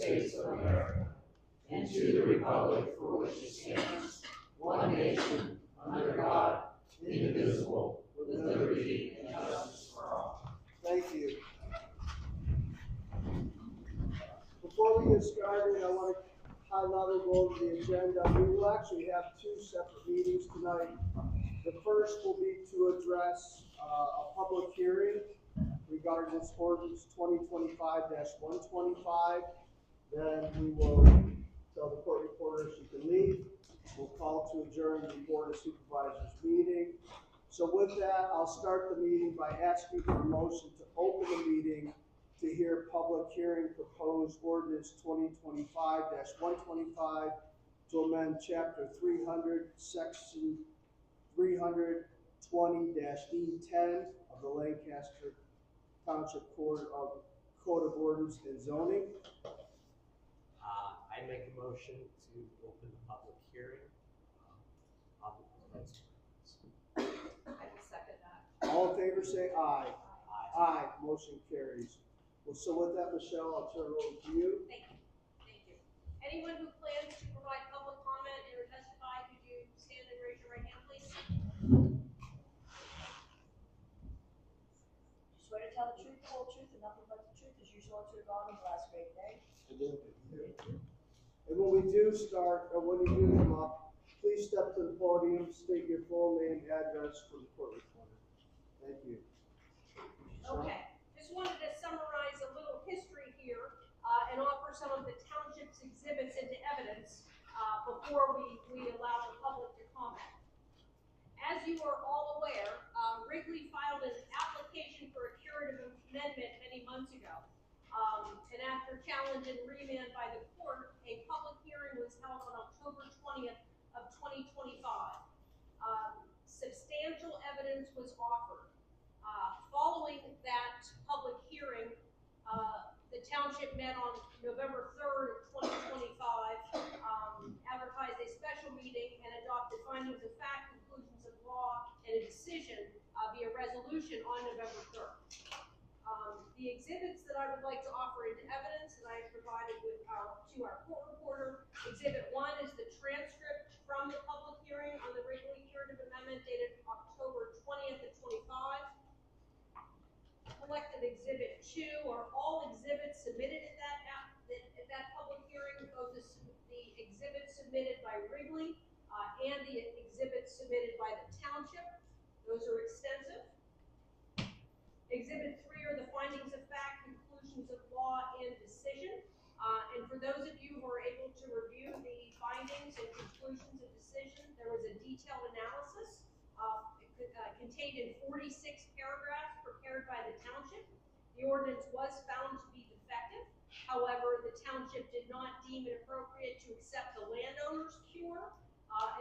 States of America and to the republic for which it stands, one nation, under God, indivisible, with liberty and justice for all. Thank you. Before we get started, I want to high-level go over the agenda. We will actually have two separate meetings tonight. The first will be to address a public hearing regarding this ordinance 2025-125. Then we will tell the court reporter she can leave. We'll call to adjourn the Board of Supervisors meeting. So with that, I'll start the meeting by asking for a motion to open the meeting to hear public hearing proposed ordinance 2025-125 to amend chapter 300, section 320-E10 of the Lancaster Township Code of Ordinance and Zoning. I make a motion to open the public hearing on the proposed ordinance. I will second that. All in favor say aye. Aye. Aye. Motion carries. Well, so with that, Michelle, I'll turn it over to you. Thank you. Thank you. Anyone who plans to provide public comment or testify, could you stand and raise your right hand, please? You swear to tell the truth, the whole truth, and nothing but the truth, as usual, to your God on the last great day? I do. And when we do start, or when you do come up, please step to the podium, state your full name, address for the court reporter. Thank you. Okay. Just wanted to summarize a little history here and offer some of the township's exhibits into evidence before we allow the public to comment. As you are all aware, Wrigley filed an application for a curative amendment many months ago. And after challenge and remand by the court, a public hearing was held on October 20th of 2025. Substantial evidence was offered. Following that public hearing, the township met on November 3rd of 2025, advertised a special meeting and adopted findings of fact, conclusions of law, and a decision via resolution on November 3rd. The exhibits that I would like to offer into evidence that I have provided to our court reporter. Exhibit 1 is the transcript from the public hearing on the Wrigley Curative Amendment dated October 20th of 25. Collected Exhibit 2 are all exhibits submitted at that public hearing, both the exhibits submitted by Wrigley and the exhibits submitted by the township. Those are extensive. Exhibit 3 are the findings of fact, conclusions of law, and decision. And for those of you who are able to review the findings and conclusions of decision, there was a detailed analysis contained in 46 paragraphs prepared by the township. The ordinance was found to be defective. However, the township did not deem it appropriate to accept the landowner's cure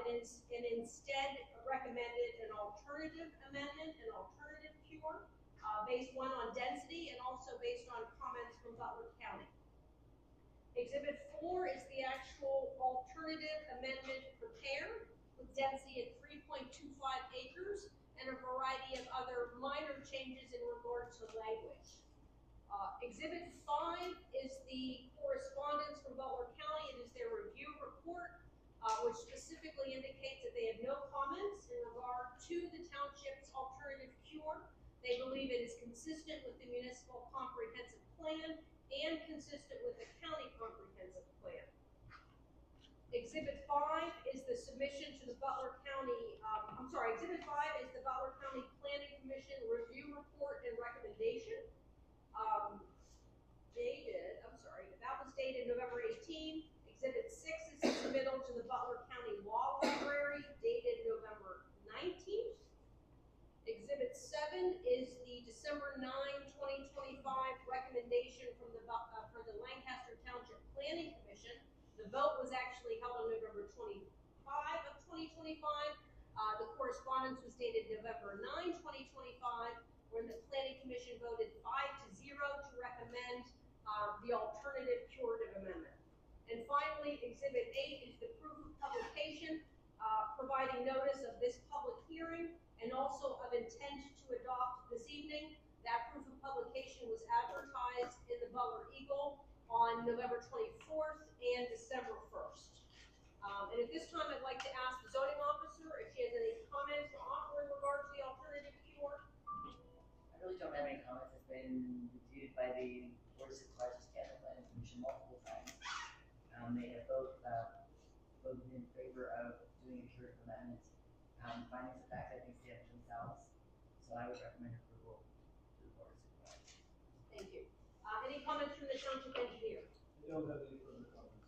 and instead recommended an alternative amendment, an alternative cure, based one on density and also based on comments from Butler County. Exhibit 4 is the actual alternative amendment prepared with density at 3.25 acres and a variety of other minor changes in regard to language. Exhibit 5 is the correspondence from Butler County. It is their review report, which specifically indicates that they have no comments in regard to the township's alternative cure. They believe it is consistent with the municipal comprehensive plan and consistent with the county comprehensive plan. Exhibit 5 is the submission to the Butler County, Exhibit 5 is the Butler County Planning Commission review report and recommendation. That was dated November 18. Exhibit 6 is the submittal to the Butler County Law Library dated November 19th. Exhibit 7 is the December 9, 2025 recommendation from the Lancaster Township Planning Commission. The vote was actually held on November 25 of 2025. The correspondence was dated November 9, 2025, when the Planning Commission voted 5-0 to recommend the alternative curative amendment. And finally, Exhibit 8 is the proof of publication, providing notice of this public hearing and also of intent to adopt this evening. That proof of publication was advertised in the Butler Eagle on November 21st. been reviewed by the Board of Supervisors and the Planning Commission multiple times. They have both voted in favor of doing a curative amendment. Findings of fact, I think they have themselves, so I would recommend approval to the Board of Supervisors. Thank you. Any comments from the township engineer? I don't have any further comments.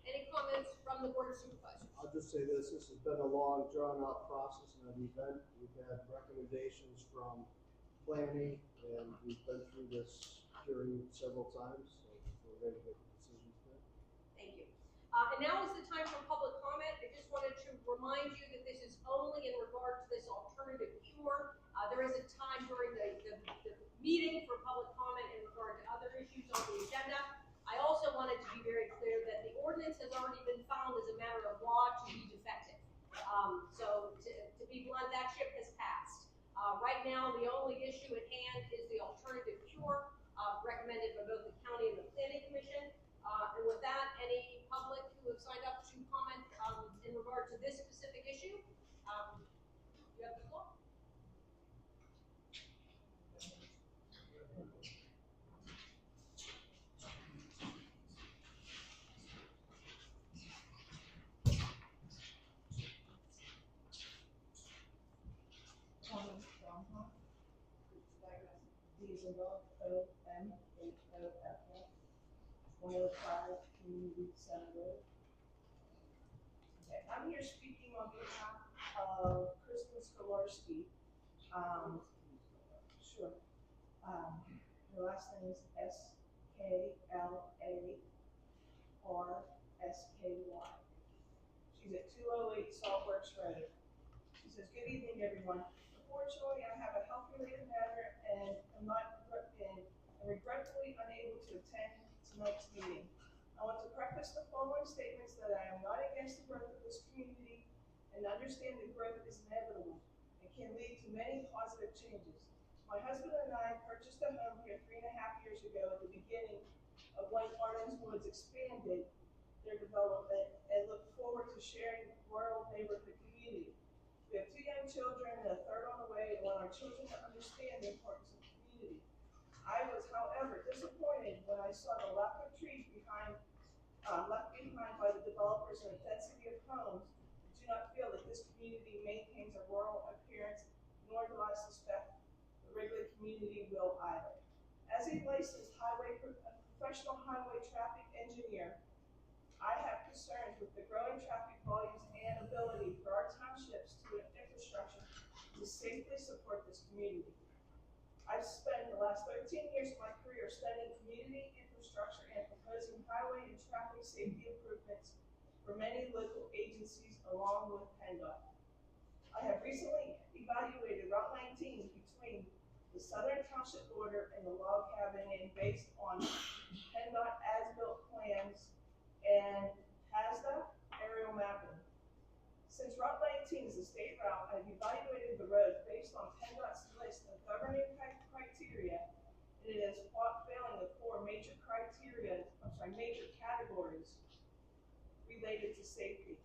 Any comments from the board of supervisors? I'll just say this has been a long, drawn-out process and an event. We've had recommendations from planning, and we've been through this hearing several times, so we're ready to make a decision today. Thank you. And now is the time for public comment. I just wanted to remind you that this is only in regard to this alternative cure. There is a time during the meeting for public comment in regard to other issues on the agenda. I also wanted to be very clear that the ordinance has already been found as a matter of law to be defective. So to be blunt, that ship has passed. Right now, the only issue at hand is the alternative cure recommended by both the county and the planning commission. And with that, any public who have signed up to comment in regard to this specific issue, you have the floor. Diesel, O-M-H-O-F-F, 105 Community Center Road. Okay, I'm here speaking on behalf of Kristen Skolarski. Sure. Her last name is S-K-L-A-R-S-K-Y. She's at 208 Saltworks Road. She says, "Good evening, everyone. Unfortunately, I have a health-related matter and I'm regretfully unable to attend tonight's meeting. I want to preface the following statements that I am not against the growth of this community and understand that growth is inevitable and can lead to many positive changes. My husband and I purchased a home here 3.5 years ago at the beginning of when Arden's Woods expanded their development and look forward to sharing the rural neighborhood community. We have 2 young children and a third on the way and want our children to understand the importance of community. I was, however, disappointed when I saw the lack of trees left behind by the developers and the density of homes. I do not feel that this community maintains a rural appearance, nor do I suspect the Wrigley community will either. As a licensed professional highway traffic engineer, I have concerns with the growing traffic volumes and ability for our townships to infrastructure to safely support this community. I've spent the last 13 years of my career studying community infrastructure and proposing highway and traffic safety improvements for many local agencies along with PennDOT. I have recently evaluated Route 19 between the southern township border and the log cabin and based on PennDOT as-built plans and HASDA aerial mapping. Since Route 19 is a state route, I've evaluated the road based on PennDOT's list of governing criteria, and it is failing the 4 major categories related to safety.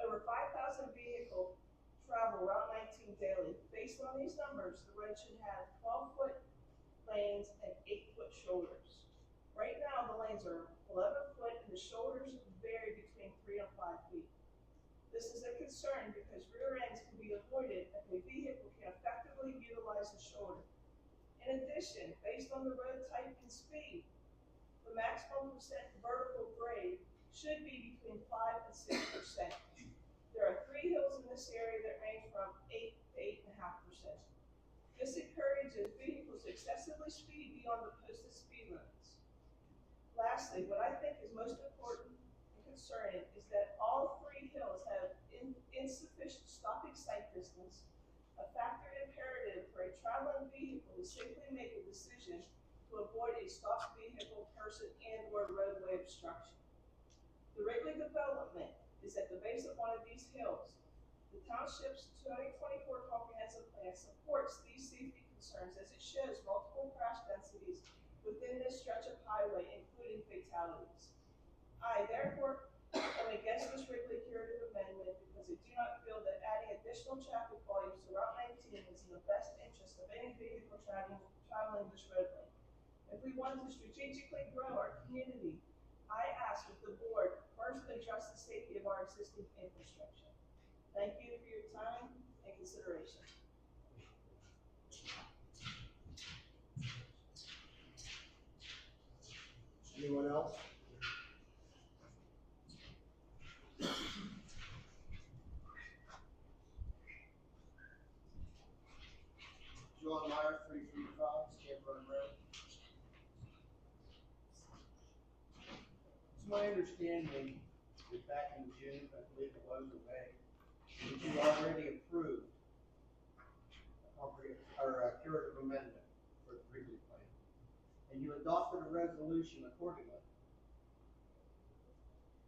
Over 5,000 vehicles travel Route 19 daily. Based on these numbers, the road should have 12-foot lanes and 8-foot shoulders. Right now, the lanes are 11 foot and the shoulders vary between 3 and 5 feet. This is a concern because rear ends can be avoided if a vehicle can effectively utilize the shoulder. In addition, based on the road type and speed, the maximum percent vertical grade should be between 5 and 6%. There are 3 hills in this area that range from 8 to 8.5%. This encourages vehicles to excessively speed beyond the posted speed limits. Lastly, what I think is most important and concerning is that all 3 hills have insufficient stopping sight distance, a factor imperative for a traveling vehicle to safely make a decision to avoid a stopped vehicle, person, and or roadway obstruction. The Wrigley development is at the base of one of these hills. The township's 2024 comprehensive plan supports these safety concerns as it shows multiple crash densities within this stretch of highway, including fatalities. I, therefore, am against this Wrigley curative amendment because I do not feel that adding additional traffic volumes to Route 19 is in the best interest of any vehicle traveling travel English roadway. If we want to strategically grow our community, I ask that the board first address the safety of our existing infrastructure. Thank you for your time and consideration. Anyone else? John Meyer, 335 Skid Run Road. It's my understanding that back in June, I believe it was, or May, that you already approved a curative amendment for the Wrigley plan. And you adopted a resolution accordingly.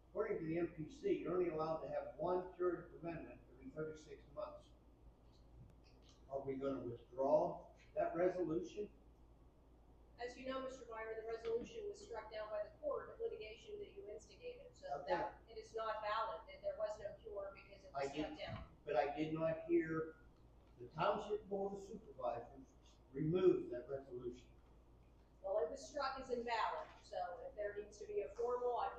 According to the MPC, you're only allowed to have one curative amendment every 36 months. Are we going to withdraw that resolution? As you know, Mr. Meyer, the resolution was struck down by the court of litigation that you instigated, so Okay. that, it is not valid, that there was no cure because it was struck down. But I did not hear the Township Board of Supervisors remove that resolution. Well, it was struck as invalid, so if there needs to be a formal, I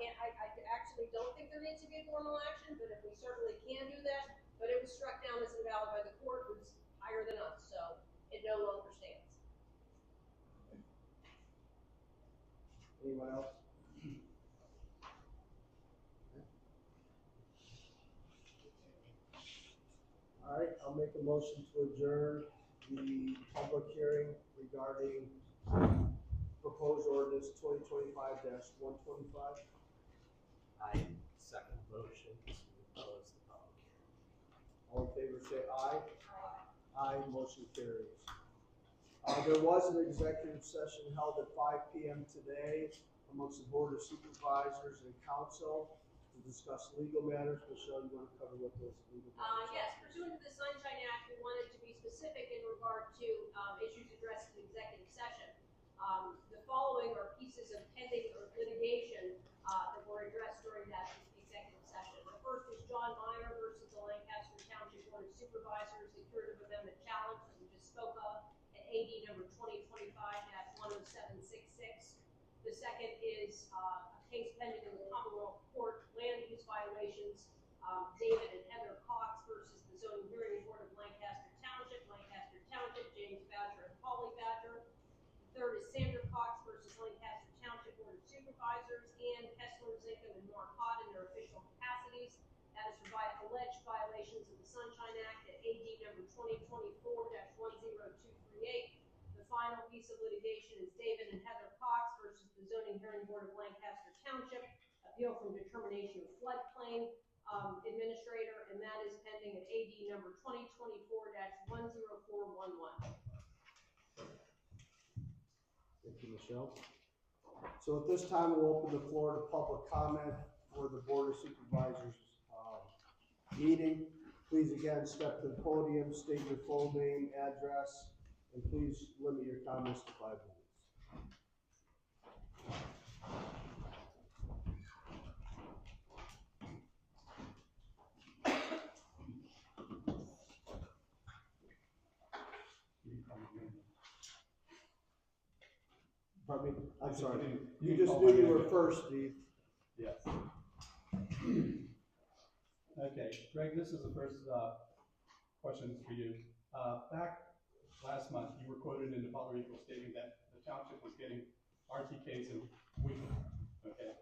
actually don't think there needs to be a formal action, but if we certainly can do that, but it was struck down as invalid by the court, who's higher than us, so it no longer stands. Anyone else? All right, I'll make a motion to adjourn the public hearing regarding proposed ordinance 2025-125. I second motion to close the public hearing. All in favor, say aye. Aye, motion carries. There was an executive session held at 5 p.m. today amongst the Board of Supervisors and Council to discuss legal matters. Michelle, you want to cover what those legal matters are? Yes, pursuant to the Sunshine Act, we wanted to be specific in regard to issues addressed in executive session. The following are pieces of pending litigation that were addressed during that executive session. The first is John Meyer versus the Lancaster Township Board of Supervisors, the curative amendment challenge that we just spoke of at AD number 2025-10766. The second is a case pending in the Commonwealth Court, land use violations, David and Heather Cox versus the Zoning Hearing Board of Lancaster Township, James Badger and Polly Badger. The third is Sandra Cox versus Lancaster Township Board of Supervisors, and Kessler, Zinkham, and Mark Hott in their official capacities. That is for alleged violations of the Sunshine Act at AD number 2024-10238. The final piece of litigation is David and Heather Cox versus the Zoning Hearing Board of Lancaster Township, appeal from determination of floodplain administrator, and that is pending at AD number 2024-10411. Thank you, Michelle. So at this time, we'll open the floor to public comment for the Board of Supervisors meeting. Please again step to the podium, state your full name, address, and please limit your comments to 5 minutes. Pardon me? I'm sorry. You just knew you were first, Steve. Yes. Okay, Greg, this is the first question for you. Back last month, you were quoted in the Butler Eagle stating that the township was getting RTKs in weekly. Okay,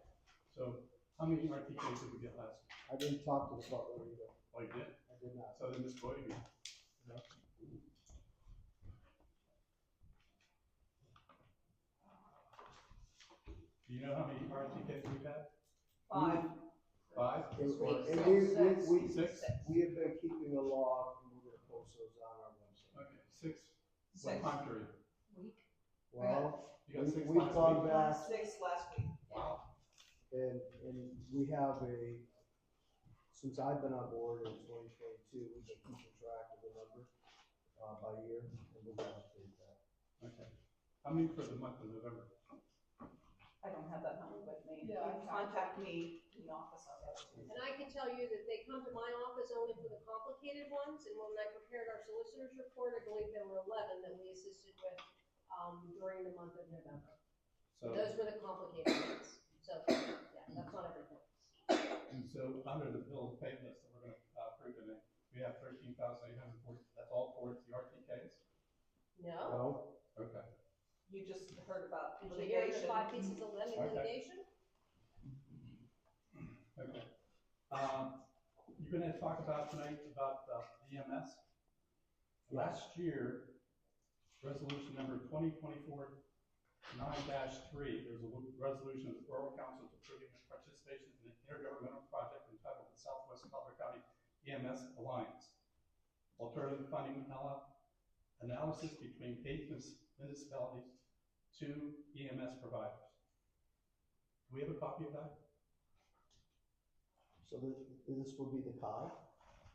so how many RTKs did we get last week? I didn't talk to the butler either. Oh, you did? I did not. So they're misquoting me. No. Do you know how many RTKs we've had? 5. 5? And we Six? we have been keeping a log, and we're gonna post those on our website. Okay, 6. What time period? Week. Well, You got 6 we've last gone week? back 6 last week. Wow. and we have since I've been on board in 2022, we've been keeping track of the number by year, and we're gonna update that. Okay. How many for the month of November? I don't have that number with me. Yeah, You can contact me in the office, I'll get it to you. And I can tell you that they come to my office only for the complicated ones, and when I prepared our solicitor's report, I believe there were 11 that we assisted with during the month of November. So, Those were the complicated ones. So, yeah, that's not everything. so under the bill of pay list that we're gonna approve today, we have 13,840, that's all towards the RTKs? No? No? Okay. You just heard about Did you hear the litigation. 5 pieces of Okay. litigation? Okay. You're gonna talk about tonight about EMS? Last year, resolution number 2024-9-3, there's a resolution of the Borough Council approving the participation in an intergovernmental project entitled the Southwest Collier County EMS Alliance. Alternative funding analysis between 8 municipalities, 2 EMS providers. Do we have a copy of that? So this will be the COG?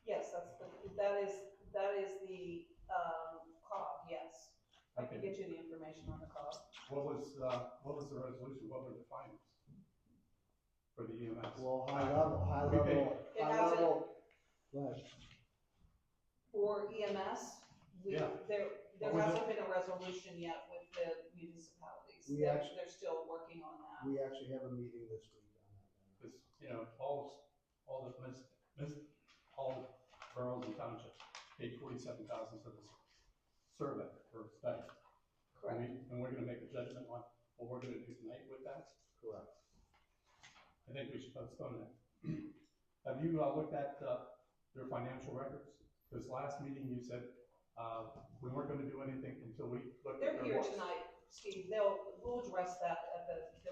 Yes, that is the, COG, yes. I can Okay. get you the information on the COG. What was the resolution? What were the findings for the EMS? Well, We high It hasn't- level, go ahead. For EMS, Yeah. there What was hasn't been a resolution yet with the municipalities. We They're still working on that. We actually have a meeting this week on that. Because, you know, all the all the boroughs and townships paid 47,000 for this survey or study. Correct. And we're gonna make a judgment on what we're gonna do tonight with that. Correct. I think we should postpone that. Have you looked at their financial records? Because last meeting you said we weren't gonna do anything until we looked at They're their here books. tonight, Steve. We'll address that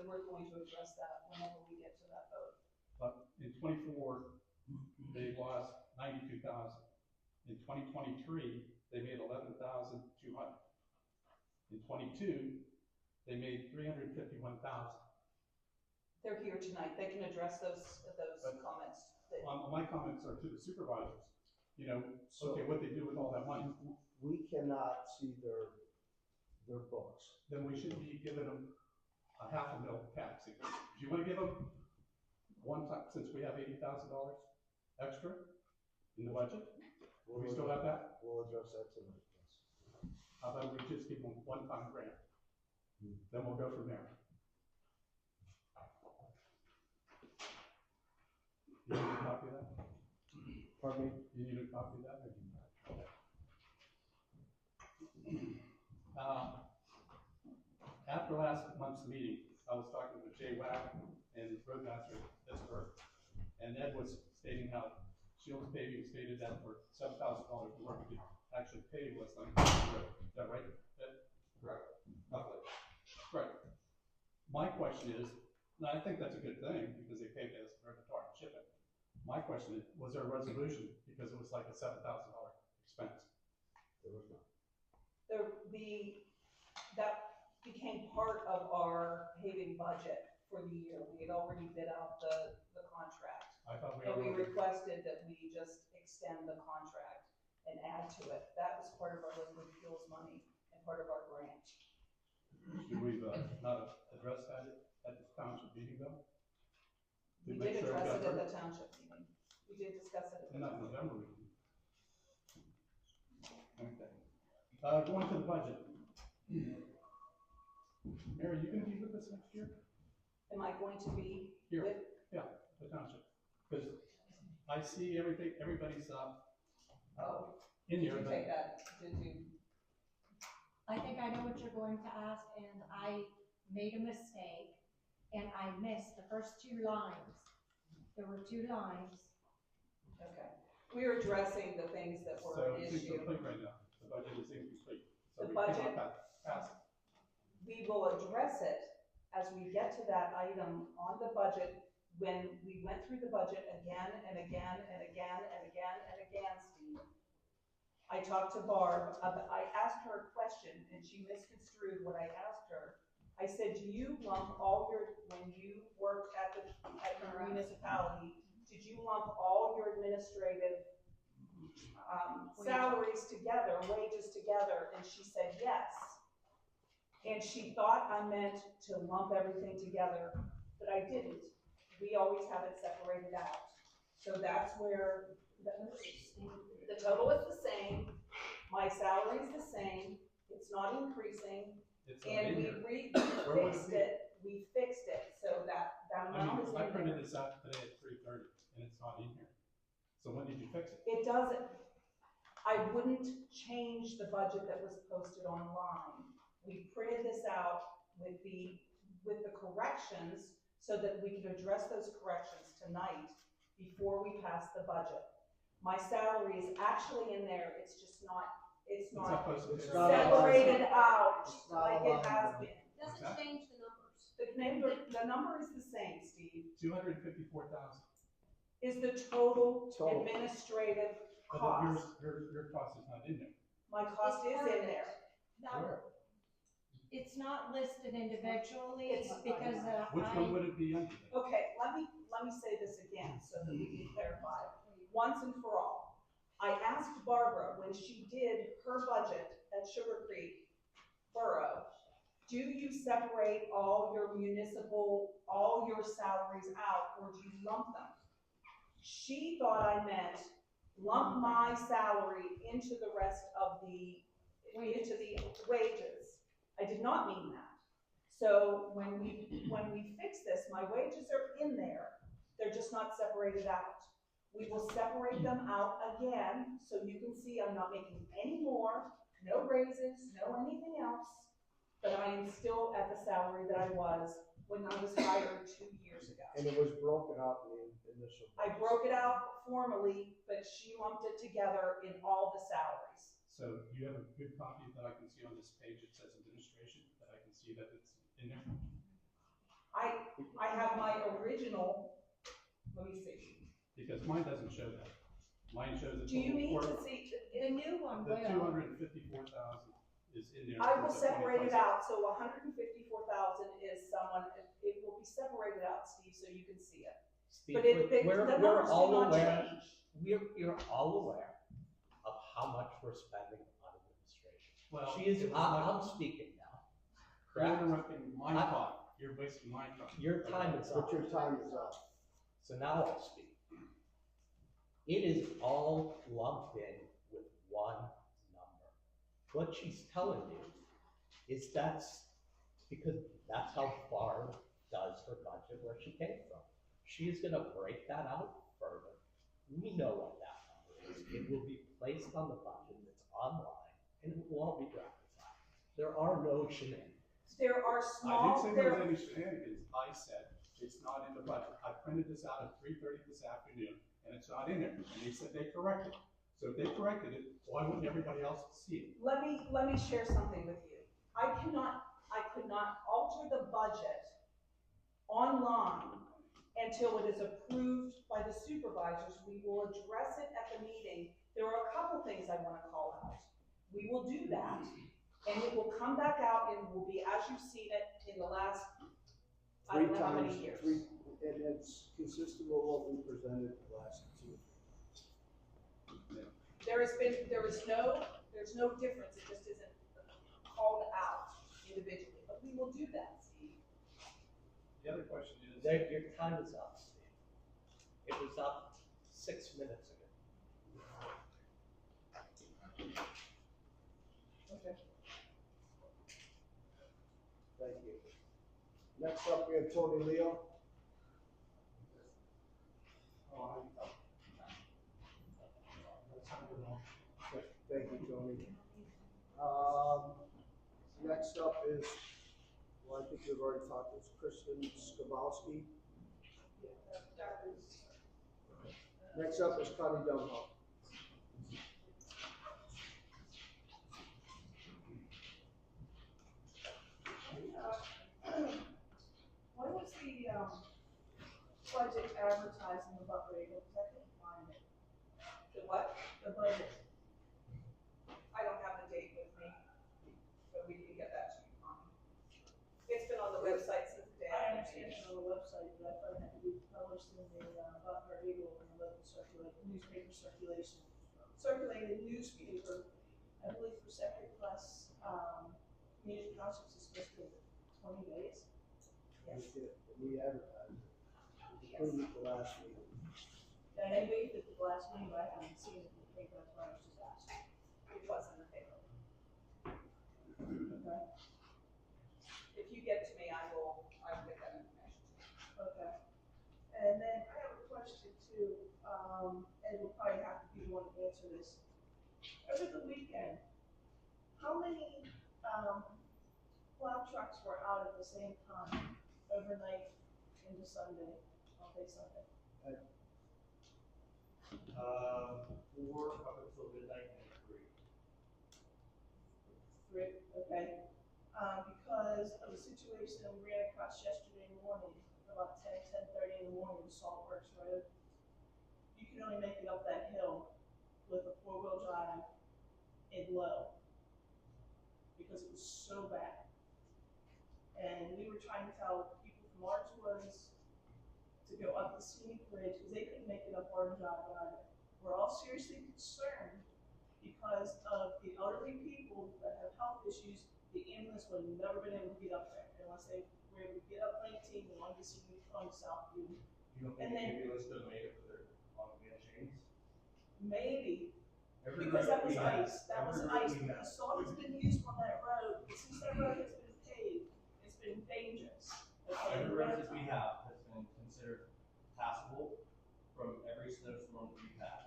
we're going to address that whenever we get to that vote. But in 24, they lost 92,000. In 2023, they made 11,200. In 22, they made 351,000. They're here tonight. They can address those But- comments. My comments are to the supervisors. You know, So okay, what they do with all that money. we cannot see their books. Then we should be giving them a $500,000 tax. If you want to give them one time, since we have $80,000 extra in the budget, do we still have that? We'll address that tonight, yes. How about we just give them one-time grant? Then we'll go from there. You need a copy of that? Pardon me? You need a copy of that? Or do you not? Okay. After last month's meeting, I was talking with Jay Wack and Roadmaster Pittsburgh, and Ed was stating how Shields Paving stated that for $7,000 more, we could actually pay West Lane Road. Is that right, Ed? Correct. Roughly. Right. My question is, and I think that's a good thing, because they paid us for the tar and chip it. My question is, was there a resolution, because it was like a $7,000 expense? There was not. That became part of our paving budget for the year. We had already bid out the contract. I thought we And we already, requested that we just extend the contract and add to it. That was part of our liquid fuels money and part of our grant. should we not address that at the township meeting though? We To make did sure address got it at heard? the township meeting. We did discuss it at the And not township. November meeting. Okay. Going to the budget. Mary, you gonna be with us next year? Am I going to be Here. with? Yeah, the township. Because I see everybody's Oh, in did here, you but take that? Did you? I think I know what you're going to ask, and I made a mistake, and I missed the first 2 lines. There were 2 lines. Okay. We're addressing the things that were so an it's issue. incomplete right now. The budget is incomplete. So The we budget- cannot pass it. We will address it as we get to that item on the budget, when we went through the budget again and again and again and again and again, Steve. I talked to Barb, I asked her a question and she misconstrued what I asked her. I said, do you lump when you worked at your municipality, did you lump all your administrative salaries together, wages together? And she said, yes. And she thought I meant to lump everything together, but I didn't. We always have it separated out. So that's where the total is the same, my salary is the same, it's not increasing, It's not And in we here. Where would fixed it, so that I amount is mean, I in printed there. this out today at 3:30 and it's not in here. So when did you fix it? It doesn't, I wouldn't change the budget that was posted online. We printed this out with the corrections so that we could address those corrections tonight before we pass the budget. My salary is actually in there, it's just not, it's not posted It's there. not separated out It's not like it allowed has now. been. Doesn't that? change the numbers. The number is the same, Steve, 254,000. is the total Total. administrative But cost. your cost is not in there. My cost is in there. No, Where? it's not listed individually, It's- because Which one would it be under? Okay, let me say this again so that we can clarify once and for all. I asked Barbara when she did her budget at Sugar Creek Borough, do you separate all your all your salaries out, or do you lump them? She thought I meant lump my salary into the rest of into the wages. I did not mean that. So when we fix this, my wages are in there, they're just not separated out. We will separate them out again, so you can see I'm not making any more, no raises, no anything else, but I am still at the salary that I was when I was hired 2 years ago. And it was broken out in the initial. I broke it out formally, but she lumped it together in all the salaries. So you have a good copy that I can see on this page. It says administration, that I can see that it's in there. I have my original, let me see. Because mine doesn't show that. Mine shows the Do you need total to see? the new one the will. 254,000 is in there. I will for the separate it 25. out, so 154,000 is someone, it will be separated out, Steve, so you can see it. Steve, But the we're numbers do all not aware, change. you're all aware of how much we're spending on administration. Well, She is, it was I'm not- speaking now, You're correct? interrupting my I- thought. You're wasting my time. Your time is up. But your time is up. So now I'll speak. It is all lumped in with one number. What she's telling you is that's because that's how Barb does her budget where she came from. She is gonna break that out further. We know what that number is. It will be placed on the budget, it's online, and it will all be reconciled. There are no shenanigans. There are I small, didn't say there was any shenanigans. I said it's not in the budget. I printed this out at 3:30 this afternoon, and it's not in there. And they said they corrected it. So if they corrected it, why wouldn't everybody else see it? let me share something with you. I could not alter the budget online until it is approved by the supervisors. We will address it at the meeting. There are a couple things I want to call out. We will do that, and it will come back out and will be as you've seen it in the last, I Three don't know how many times, years. and it's consistent with what we presented the last two. There's no difference, it just isn't called out individually, but we will do that, Steve. The other question is, Your time is up, Steve. It was up 6 minutes ago. Okay. Thank you. Next up, we have Tony Leo. Thank you, Tony. Next up is, well, I think we've already talked, it's Kristen Skabowski. Next up is Connie Dunlop. When was the, budget advertised in the Butler Eagle? Because I couldn't find it. The what? The budget. I don't have the date with me, but we can get that to you, Connie. It's been on the website since the day. I understand it's on the website, but I thought it had to be published in the, Butler Eagle and the local newspaper circulation. Circulated newspaper, I believe for second class, community concerts is supposed to be 20 days. Yes. We advertised it. We approved it the last meeting. And I waited at the last meeting, but I haven't seen it in the paper, that's why I was just asking. It was in the paper. Okay. And then I have a question too, and we'll probably have to be the one to answer this. Over the weekend, how many, plow trucks were out at the same time, overnight into Sunday, all day Sunday? 4 up until midnight and 3. Three, okay. Because of the situation that we ran across yesterday morning, about 10:30 in the morning, Saltworks Road. You can only make it up that hill with a 4-wheel drive in low, because it was so bad. And we were trying to tell people from Orange Woods to go up the scenic bridge, because they couldn't make it up Orange Drive either. We're all seriously concerned because of the elderly people that have health issues. The ambulance would have never been able to get up there unless they were able to get up 19 and on the scenic on Southview. You don't And think the then- ambulance could have made it with their on-wheel chains? Maybe, Every because that road was we have- ice, that was every road ice, we the have- salt has been used on that road, but since that road has been paved, it's been dangerous. Okay, Every road that we have has been considered passable from every snowstorm that we've had.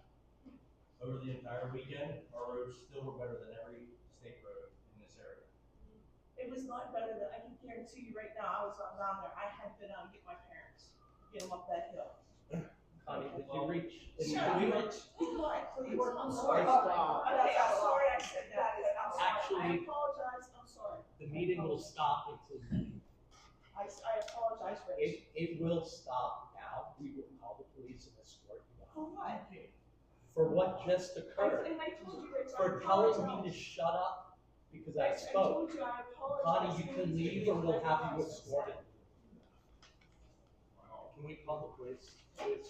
Over the entire weekend, our roads still were better than every state road in this area. It was not better than, I can guarantee you right now, I was not down there, I had to go down and get my parents, get them up that hill. Connie, did you reach? Shut did up, you Rich. reach- Be quiet, please, You worked I'm on sorry. the stop. Okay, I'm sorry I said that, I'm sorry, I Actually- apologize, I'm sorry. The meeting will stop until noon. I apologize, Rich. It will stop now. We will call the police and escort you For out. what? For what just occurred. And I told you, Rich, I For telling apologize. me to shut up because I Rich, spoke. told you, I apologize. Connie, you can leave or we'll have you escorted. Wow. Can we call the police? Can't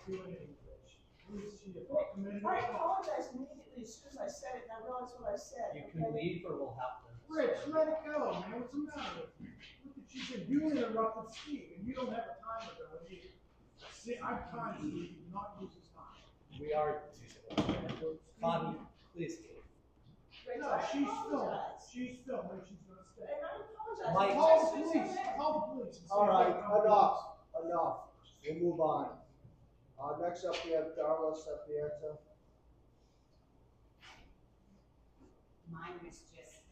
do anything, Rich. Police chief, recommended. I apologized immediately as soon as I said it, and I realized what I said. You can okay? leave or we'll have to. Rich, let it go, man, what's the matter with you? Look at you, said you interrupted Steve, and you don't have a time to go either. See, I'm trying to leave, not use his time. We are. Connie, please leave. Rich, No, I she's apologize. she's filming, she's gonna stay. And I apologize. Mike- Call the Just so police, bad. call the police. and see All if right, they come. enough. We'll move on. Next up, we have Darla Sapienza. Mine was just,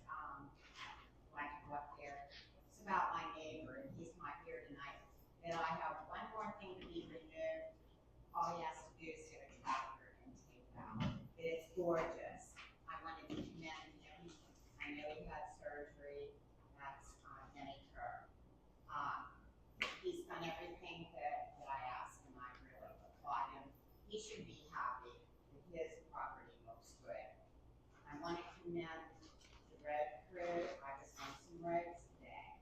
like to go up there. It's about my neighbor, and he's not here tonight. And I have one more thing to be renewed. All he has to do is get a tractor and take it out. It's gorgeous. I wanted to commend him. I know he had surgery. That's, Benny Kerr. He's done everything that I asked, and I really applaud him. He should be happy that his property looks good. I want to commend the road crew. I was on some roads today.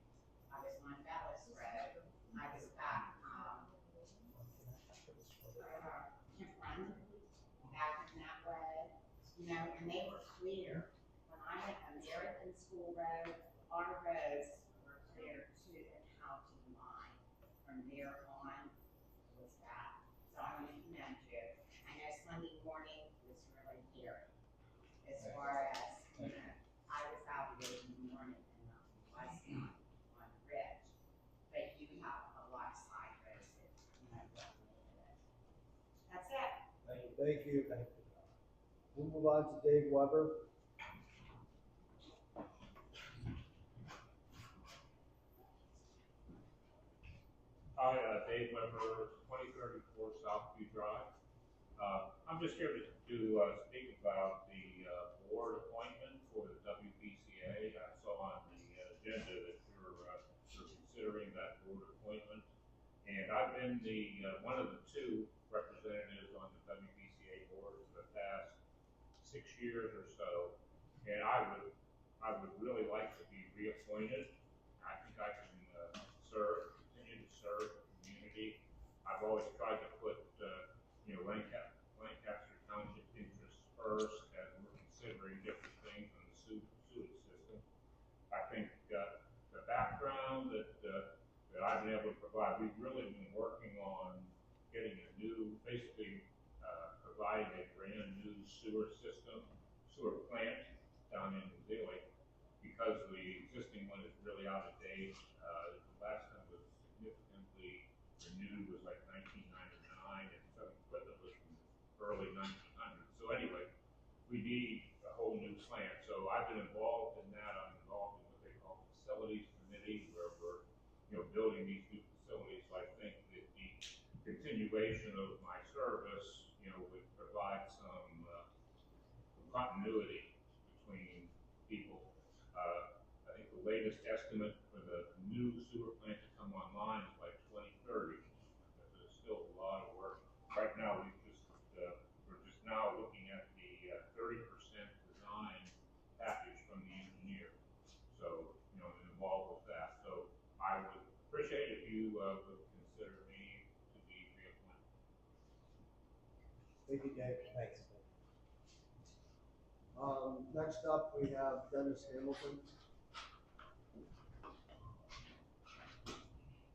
I was on Bellis Road. I was back, in front, back in that road, you know, and they were clear. When I went American School Road, our roads were clear to the county line. From there on was that. So I want to commend you. I know Sunday morning was really hairy as far as, you know, I was out late in the morning and was not on the bridge. But you have a lot of side roads that, you know, don't make it. That's it. Thank you. We'll move on to Dave Weber. Hi, Dave Weber, 2034 Southview Drive. I'm just here to speak about the board appointment for the WPCA. I saw on the agenda that you're considering that board appointment. And I've been one of the 2 representatives on the WPCA board for the past 6 years or so. And I would really like to be reappointed. I think I can continue to serve the community. I've always tried to put, Lancaster Township interests first as we're considering different things in the sewage system. I think the background that I've been able to provide, we've really been working on getting a new, basically providing a brand new sewer plant down in New Zealand, because the existing one is really out of date. The last time it was significantly renewed was like 19 early 1900s. So anyway, we need a whole new slant. So I've been involved in that. I'm involved in what they call facilities committee, where we're, building these new facilities. So I think that the continuation of my service, would provide some continuity between people. I think the latest estimate for the new sewer plant to come online is by 2030. But there's still a lot of work. Right now, we're just now looking at the 30% design package from the engineer. So, involved with that. So I would appreciate if you would consider me to be reappointed. Thank you, Dave. Thanks. Next up, we have Dennis Hamilton.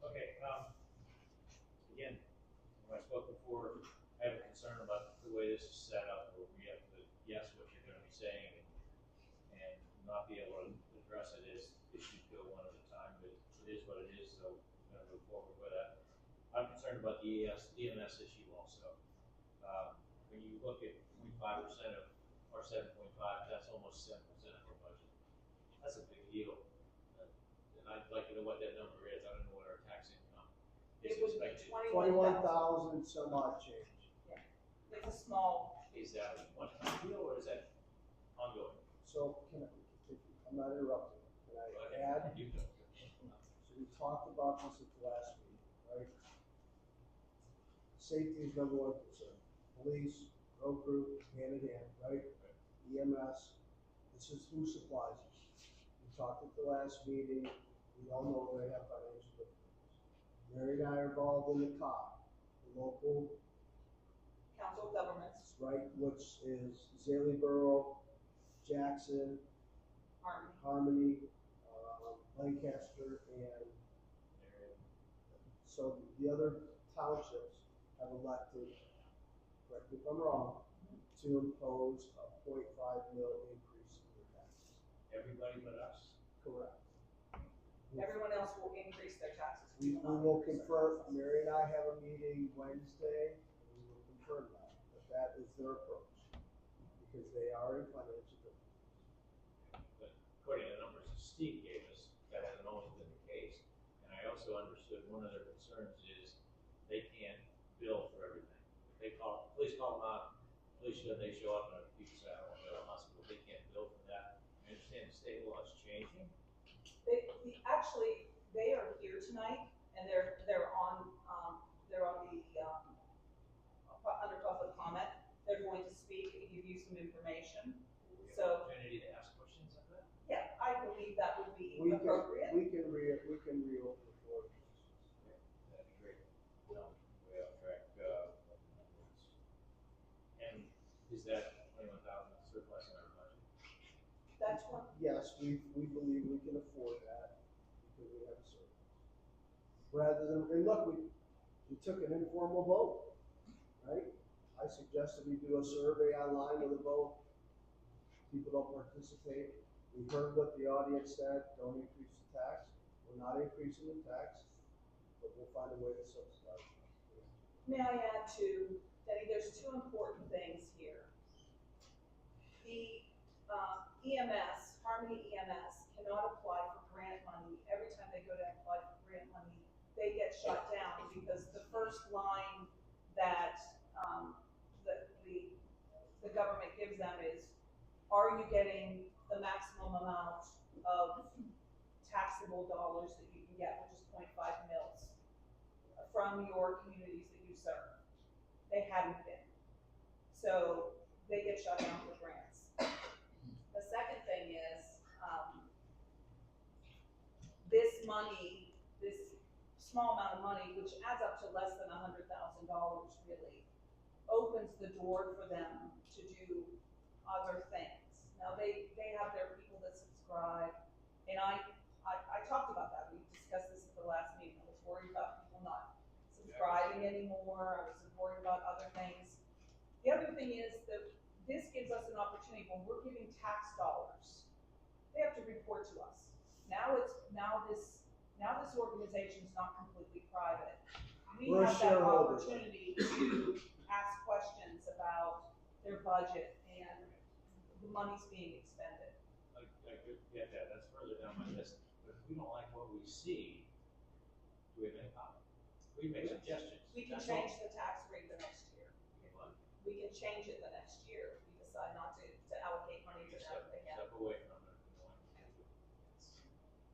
Okay, again, when I spoke before, I have a concern about the way this is set up, where we have to guess what you're gonna be saying and not be able to address it as issues go one at a time, but it is what it is, so we're gonna move forward with that. I'm concerned about the EMS issue also. When you look at 0.5% of our 7.5, that's almost 7% of our budget. That's a big deal. And I'd like to know what that number is. I don't know what our tax income is It would be expected. 21,000 some odd change. It's a small, Is that a one-time deal or is that ongoing? So I'm not interrupting. Can I Go add? ahead. You go. So we talked about this at the last meeting, right? Safety is number one concern. Police, road crew, hand in hand, right? EMS, this is who supplies us. We talked at the last meeting, we all know they have financial difficulties. Mary and I are involved in the COG, the local, council of governments, right, which is Zaley Borough, Jackson, Harmony, Lancaster, and so the other townships have elected, correct me if I'm wrong, to impose a 0.5 mil increase in their taxes. Everybody but us? Correct. everyone else will increase their taxes. We will confirm, Mary and I have a meeting Wednesday, and we will confirm that, but that is their approach, because they are in financial difficulties. But according to the numbers that Steve gave us, that hasn't always been the case. And I also understood one of their concerns is they can't bill for everything. If they police call them out, they show up and people say, I don't want to go to the hospital, they can't bill for that. I understand the state law is changing. Actually, they are here tonight, and they're on the, under public comment. They're going to speak and give you some information. We have So- an opportunity to ask questions of that. Yeah, I believe that would be We appropriate. can reopen the floor. That'd be great. No, way off track. And is that 21,000 surplus in our budget? That's one. Yes, we believe we can afford that, because we have a surplus. Rather than, and look, we took an informal vote, right? I suggested we do a survey online with a vote. People don't participate. We heard what the audience said, don't increase the tax. We're not increasing the tax, but we'll find a way to subsidize it. May I add to, Denny, there's two important things here. The EMS, Harmony EMS, cannot apply for grant money. Every time they go to apply for grant money, they get shut down because the first line that the government gives them is, are you getting the maximum amount of taxable dollars that you can get, which is 0.5 mils, from your communities that you serve? They hadn't been. So they get shut down for grants. The second thing is, this money, this small amount of money, which adds up to less than $100,000 really, opens the door for them to do other things. Now, they have their people that subscribe, and I talked about that. We discussed this at the last meeting. I was worried about people not subscribing anymore. I was worried about other things. The other thing is that this gives us an opportunity when we're giving tax dollars. They have to report to us. Now this organization's not completely private. We We're have that shareholders. opportunity to ask questions about their budget and the money's being expended. I could get that, that's further down my list, but if we don't like what we see, do we have any comment? We make suggestions. We can That's all. change the tax rate the next year. What? We can change it the next year if we decide not to allocate money to that again. Step away from it,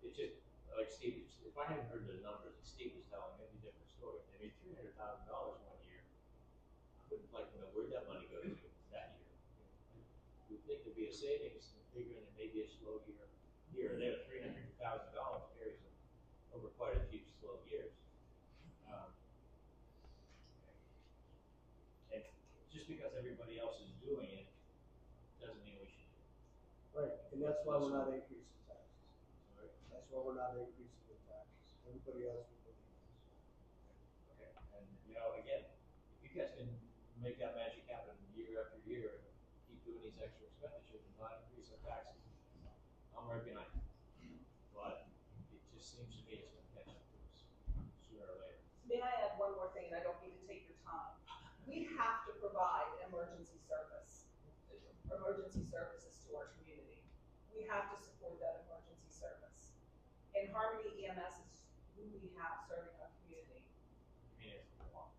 it's just, like Steve, if I hadn't heard the numbers that Steve was telling, it'd be a different story. They made $300,000 one year. I would like to know where'd that money go to that year. You'd think there'd be a savings, figuring it may be a slow year here or there. $300,000 carries over quite a few slow years. And just because everybody else is doing it, doesn't mean we should do it. Right, and that's why we're not increasing taxes. Sorry? That's why we're not increasing the taxes. Everybody else will believe this. Okay, and again, if you guys can make that magic happen year after year, and keep doing these extra expenditures and not increase our taxes, I'm right behind you. But it just seems to me it's gonna catch up to us sooner or later. May I add one more thing, and I don't mean to take your time? We have to provide emergency services to our community. We have to support that emergency service. And Harmony EMS is who we have serving our community. I mean, it's a lot.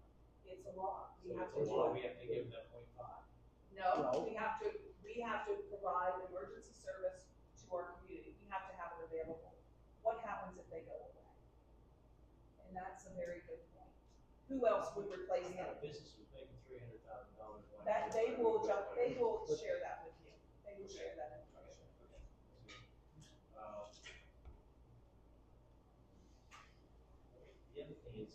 It's a lot. So it's a lot, we have to give them that 0.5. No, No. we have to provide emergency service to our community. We have to have it available. What happens if they go away? And that's a very good point. Who else would replace them? A business was making $300,000 one That, year. they will share that with you. They will share that information. Okay. The other thing is,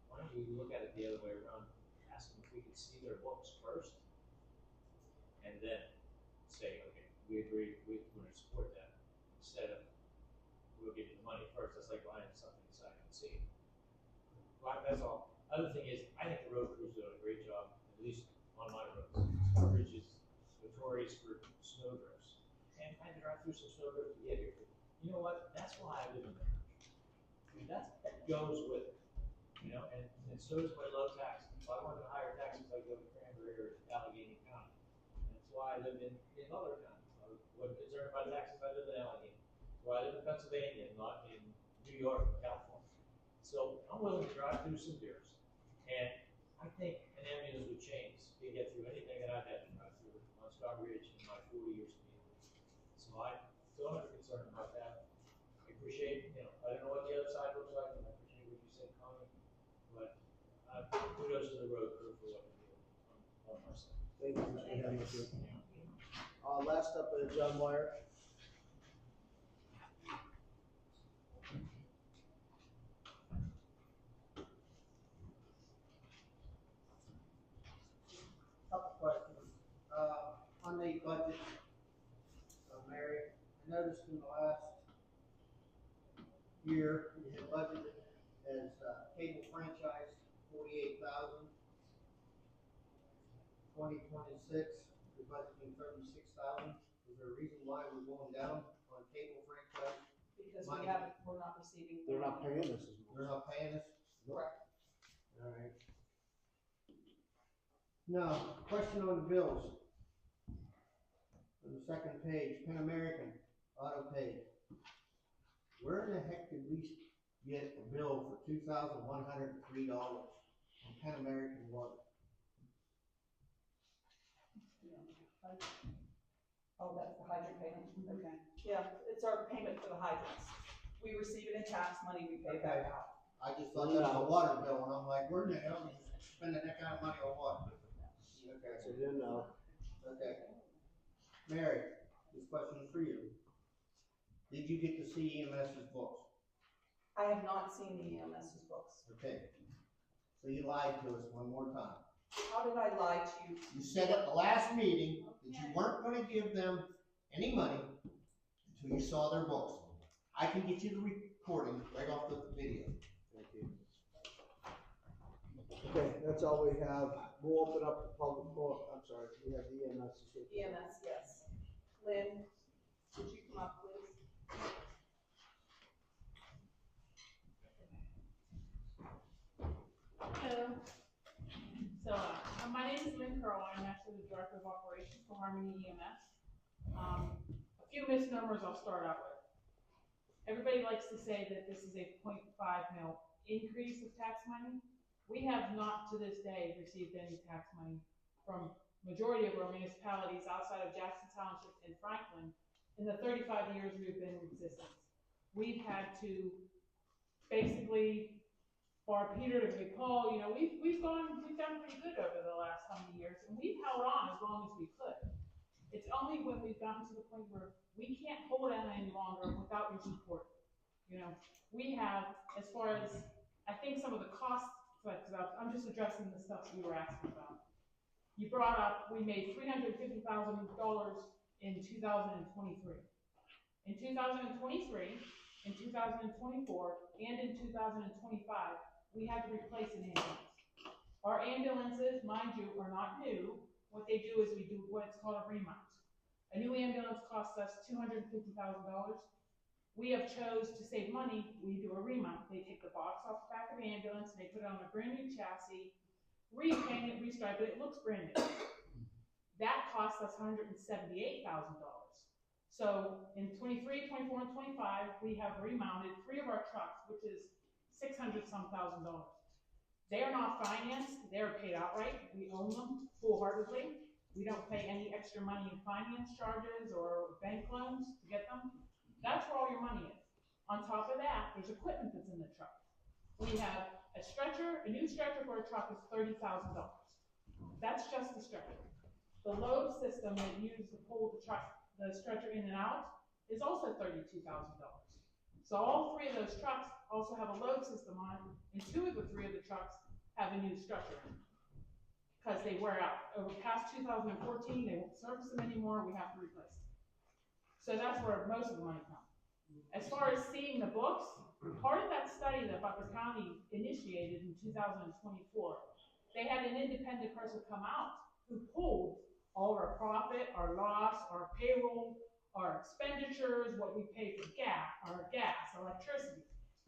why don't we look at it the other way around, ask them if we could see their books first, and then say, okay, we agree, we're gonna support that, instead of, we'll give you the money first, that's like buying something inside and see. Right, that's all. Other thing is, I think the road crew's doing a great job, at least on my roads. Coverage is notorious for snow drifts. And I drive through some snow drifts to get here. You know what? That's why I live in the country. I mean, that goes with it. And so does my low taxes. If I wanted higher taxes, I'd go to Cranberry or Allegheny County. And that's why I live in other counties. I wasn't concerned about taxes, I live in Allegheny. That's why I live in Pennsylvania, not in New York or California. So I'm willing to drive through some years. And I think an ambulance would change to get through anything that I've had to drive through on Scott Ridge in my 40 years of being here. So I don't have a concern about that. I appreciate, I don't know what the other side looks like, and I appreciate what you said, Connie, but kudos to the road crew for what they're doing on our side. Thank you, Mr. Hamilton. Last up, John Meyer. Couple questions. On the budget, Mary, I noticed in the last year, you had budgeted as cable franchise, 48,000. 2026, you're budgeting 36,000. Is there a reason why we're going down on cable franchise? Because Money. we're not receiving. They're not paying us as much. They're not paying us? Correct. All right. Now, question on the bills. On the second page, Pan American auto pay. Where in the heck did we get a bill for $2,103 on Pan American water? Oh, that's the hydrant payment, okay. Yeah, it's our payment for the hydrants. We receive it in tax money, we pay back out. I just thought that was a water bill, and I'm like, where in the hell did you spend that kind of money on water? Okay. So you know. Okay. Mary, this question is for you. Did you get to see EMS's books? I have not seen the EMS's books. Okay. So you lied to us one more time. How did I lie to you? You said at the last meeting that you weren't gonna give them any money until you saw their books. I can get you the recording right off the video. Thank you. Okay, that's all we have. We'll open up the public forum. I'm sorry, we have the EMS. EMS, yes. Lynn, would you come up, please? Hello. So, Karen Crowe, I'm actually the Director of Operations for Harmony EMS. A few misnomers I'll start out with. Everybody likes to say that this is a 0.5 mil increase of tax money. We have not to this day received any tax money from majority of our municipalities outside of Jackson Township and Franklin in the 35 years we've been in existence. We've had to basically, bar Peter to Paul, you know, we've done pretty good over the last how many years, and we've held on as long as we could. It's only when we've gotten to the point where we can't hold on any longer without your support. You know, we have, as far as, I think some of the costs, I'm just addressing the stuff you were asking about. You brought up, we made $350,000 in 2023. In 2023, in 2024, and in 2025, we had to replace an ambulance. Our ambulances, mind you, are not new. What they do is we do what's called a remount. A new ambulance costs us $250,000. We have chose to save money, we do a remount. They take the box off the back of the ambulance, they put it on a brand new chassis, repaint it, restripe it, it looks brand new. That costs us $178,000. So in 23, 24, and 25, we have remounted 3 of our trucks, which is $600,000. They are not financed, they're paid outright. We own them wholeheartedly. We don't pay any extra money in finance charges or bank loans to get them. That's where all your money is. On top of that, there's equipment that's in the truck. We have a stretcher, a new stretcher for a truck is $30,000. That's just the stretcher. The load system that you use to pull the truck, the stretcher in and out, is also $32,000. So all 3 of those trucks also have a load system on it, and 2 of the 3 of the trucks have a new stretcher in, because they wear out. Over past 2014, they won't service them anymore, we have to replace them. So that's where most of the money comes. As far as seeing the books, part of that study that Butler County initiated in 2024, they had an independent person come out who pulled all our profit, our loss, our payroll, our expenditures, what we pay for gas, electricity.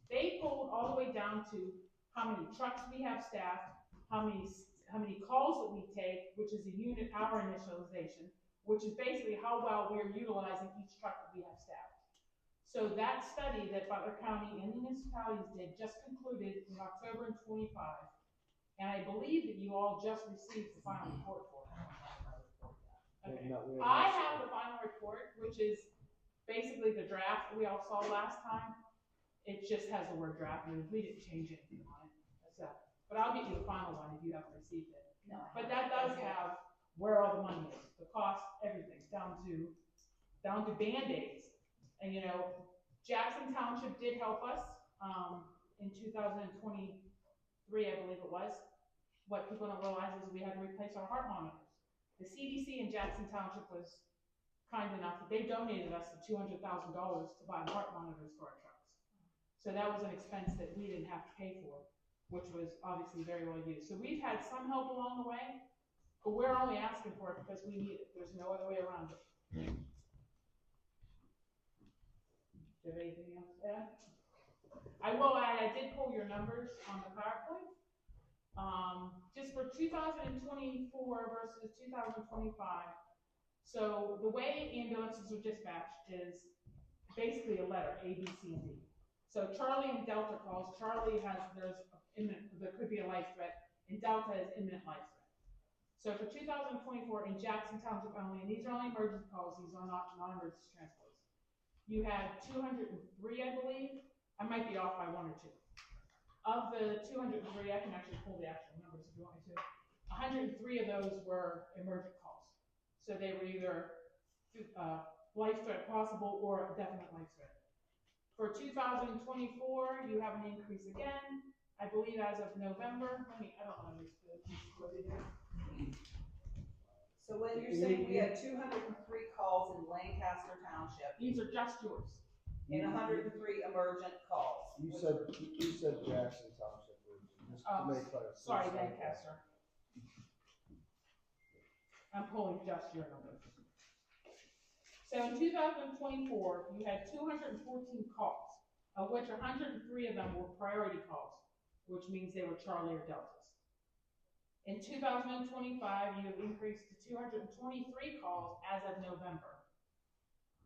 They pulled all the way down to how many trucks we have staffed, how many calls that we take, which is a unit hour initialization, which is basically how well we're utilizing each truck that we have staffed. So that study that Butler County and the municipalities did just concluded in October of 25, and I believe that you all just received the final report for it. Okay. I have the final report, which is basically the draft we all saw last time. It just has the word draft, and we didn't change anything on it. So, but I'll get you the final one if you haven't received it. No, but that does have where all the money is, the cost, everything, down to Band-Aids. And you know, Jackson Township did help us in 2023, I believe it was. What people don't realize is we had to replace our heart monitors. The CDC in Jackson Township was kind enough that they donated us the $200,000 to buy heart monitors for our trucks. So that was an expense that we didn't have to pay for, which was obviously very well used. So we've had some help along the way, but we're only asking for it because we need it. There's no other way around it. Do you have anything else to add? I will add, I did pull your numbers on the PowerPoint. Just for 2024 versus 2025. So the way ambulances are dispatched is basically a letter, A, B, C, and D. So Charlie and Delta calls. Charlie has, there could be a life threat, and Delta is imminent life threat. So for 2024 in Jackson Township only, and these are only emergency calls, these are not non-emergency transports. You had 203, I believe. I might be off by 1 or 2. Of the 203, I can actually pull the actual numbers if you want me to. 103 of those were emergent calls. So they were either life threat possible or a definite life threat. For 2024, you have an increase again. I believe as of November, I don't know this. So when you're saying we had 203 calls in Lancaster Township. These are just yours. And 103 emergent calls. You said Jackson Township, just to make clear. Sorry, Lancaster. I'm pulling just your numbers. So in 2024, you had 214 calls, of which 103 of them were priority calls, which means they were Charlie or Deltas. In 2025, you have increased to 223 calls as of November.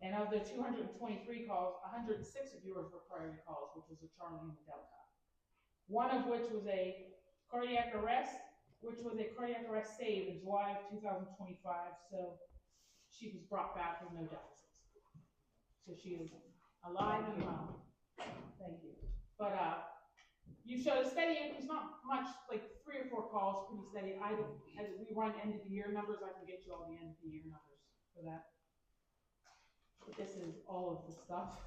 And of the 223 calls, 106 of yours were priority calls, which was a Charlie and the Delta. One of which was a cardiac arrest, which was a cardiac arrest save in July of 2025. So she was brought back with no dialysis. So she is alive and well. Thank you. But you showed a steady increase, not much, like 3 or 4 calls, pretty steady. As we run end of the year numbers, I can get you all the end of the year numbers for that. But this is all of the stuff.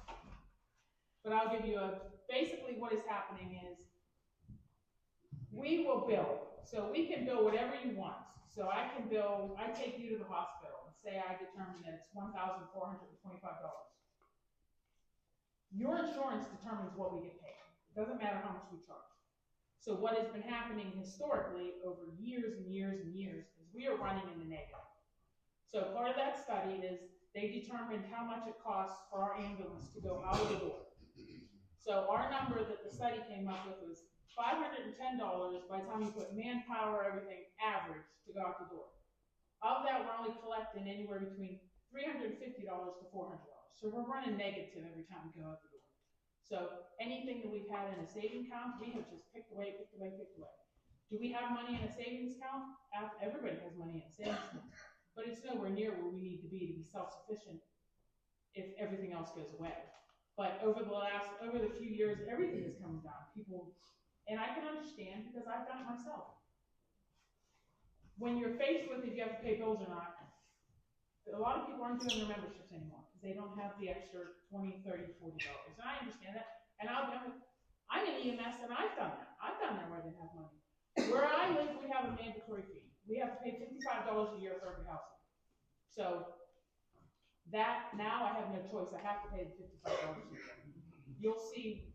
But I'll give you basically what is happening is we will bill. So we can bill whatever you want. So I take you to the hospital and say I determine that it's $1,425. Your insurance determines what we get paid. It doesn't matter how much we charge. So what has been happening historically over years and years and years is we are running in the negative. So part of that study is they determined how much it costs for our ambulance to go out of the door. So our number that the study came up with was $510 by the time you put manpower, everything, average to go out the door. Of that, we're only collecting anywhere between $350 to $400. So we're running negative every time we go out the door. So anything that we've had in a savings account, we have just picked away, picked away, picked away. Do we have money in a savings account? Everybody has money in a savings account. But it's nowhere near where we need to be self-sufficient if everything else goes away. But over the few years, everything is coming down. People, and I can understand because I've done it myself. When you're faced with if you have to pay bills or not, a lot of people aren't doing their memberships anymore because they don't have the extra $20, $30, $40. And I understand that. And I'm in EMS and I've done that. I've done that where they have money. Where I live, we have a mandatory fee. We have to pay $55 a year for every household. So that now I have no choice. I have to pay the $55 a year. You'll see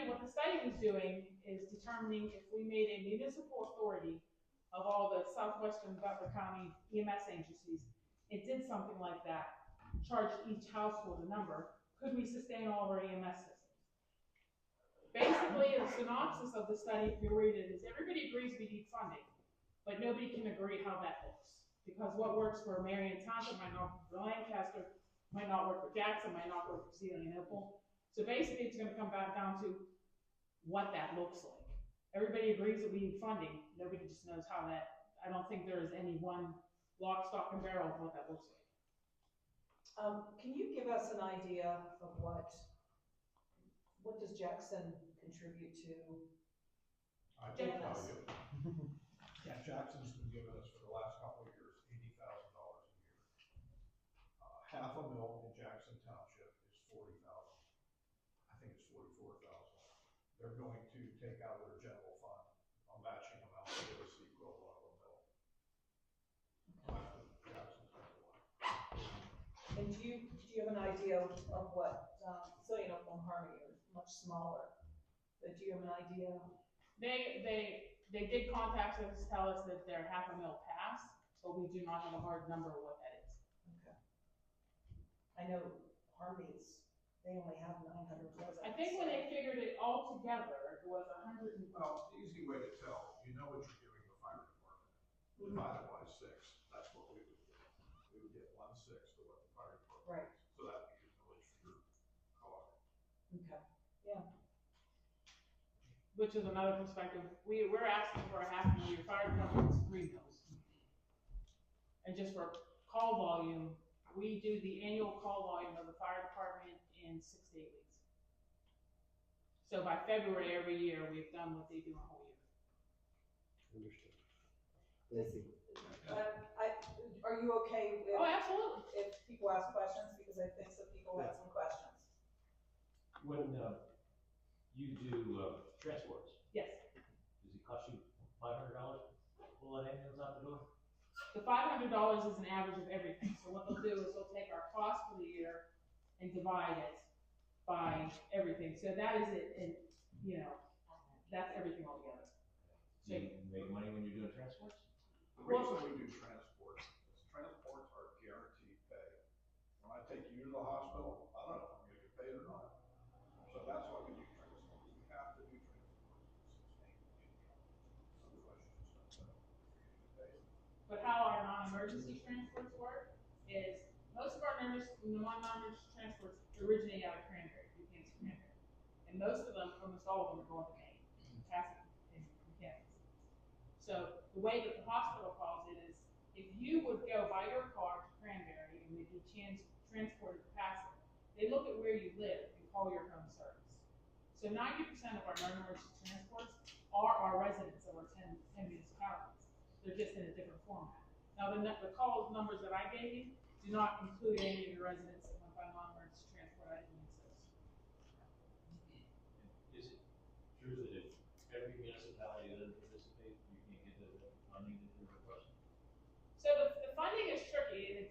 what the study was doing is determining if we made a municipal authority of all the Southwestern Butler County EMS agencies. It did something like that, charged each household a number. Could we sustain all of our EMS systems? Basically, the synopsis of the study, if you read it, is everybody agrees we need funding, but nobody can agree how that looks. Because what works for Marion Township might not work for Lancaster, might not work for Jackson, might not work for Zelienople. So basically, it's going to come back down to what that looks like. Everybody agrees that we need funding. Nobody just knows how that. I don't think there is any one lock, stock, and barrel of what that looks like. Can you give us an idea of what does Jackson contribute to? I can tell you. Yeah, Jackson's been giving us for the last couple of years $80,000 a year. Half a mil in Jackson Township is $40,000. I think it's $44,000. They're going to take out of their general fund a matching amount to give us the equivalent of a mil. That's what Jackson's going to want. And do you have an idea of what, so you know, from Harmony is much smaller, but do you have an idea? They did contact us to tell us that they're half a mil past, but we do not have a hard number of what that is. Okay. I know Harmony's, they only have 900 residents. I think when they figured it all together, it was 100. Well, the easy way to tell, you know what you're giving the fire department. Divided by 6, that's what we would get. We would get 1/6 of what the fire department. Right. Gets. So that would be your village for your co-op. Okay. Yeah. Which is another perspective. We're asking for a half a year. Fire department's 3 mils. And just for call volume, we do the annual call volume of the fire department in 6 to 8 weeks. So by February every year, we've done what they do a whole year. Understood. Thank you. Are you okay with? Oh, absolutely. If people ask questions, because I think some people have some questions. When you do transports, Yes. does it cost you $500 to pull that ambulance out the door? The $500 is an average of everything. So what they'll do is they'll take our cost for the year and divide it by everything. So that is it, and that's everything altogether. Do you make money when you're doing transports? The reason we do transports is transports are guaranteed pay. When I take you to the hospital, I don't know if I'm gonna get paid or not. So that's why we do transports. We have to do transports to sustain the income. Some questions. But how our non-emergency transports work is most of our non-emergency transports originate out of Cranberry, Buchanan's Cranberry. And most of them, almost all of them are going to Maine, Tassie, and Buchanan. So the way that the hospital calls it is, if you would go by your car to Cranberry and would be transported to Passaic, they look at where you live and call your home service. So 90% of our non-emergency transports are our residents of our 10 municipalities. They're just in a different format. Now, the call numbers that I gave you do not include any of the residents that went by non-emergency transport. I didn't use those. Is it true that if every municipality doesn't participate, you can't get the funding that you're requesting? So the funding is tricky, and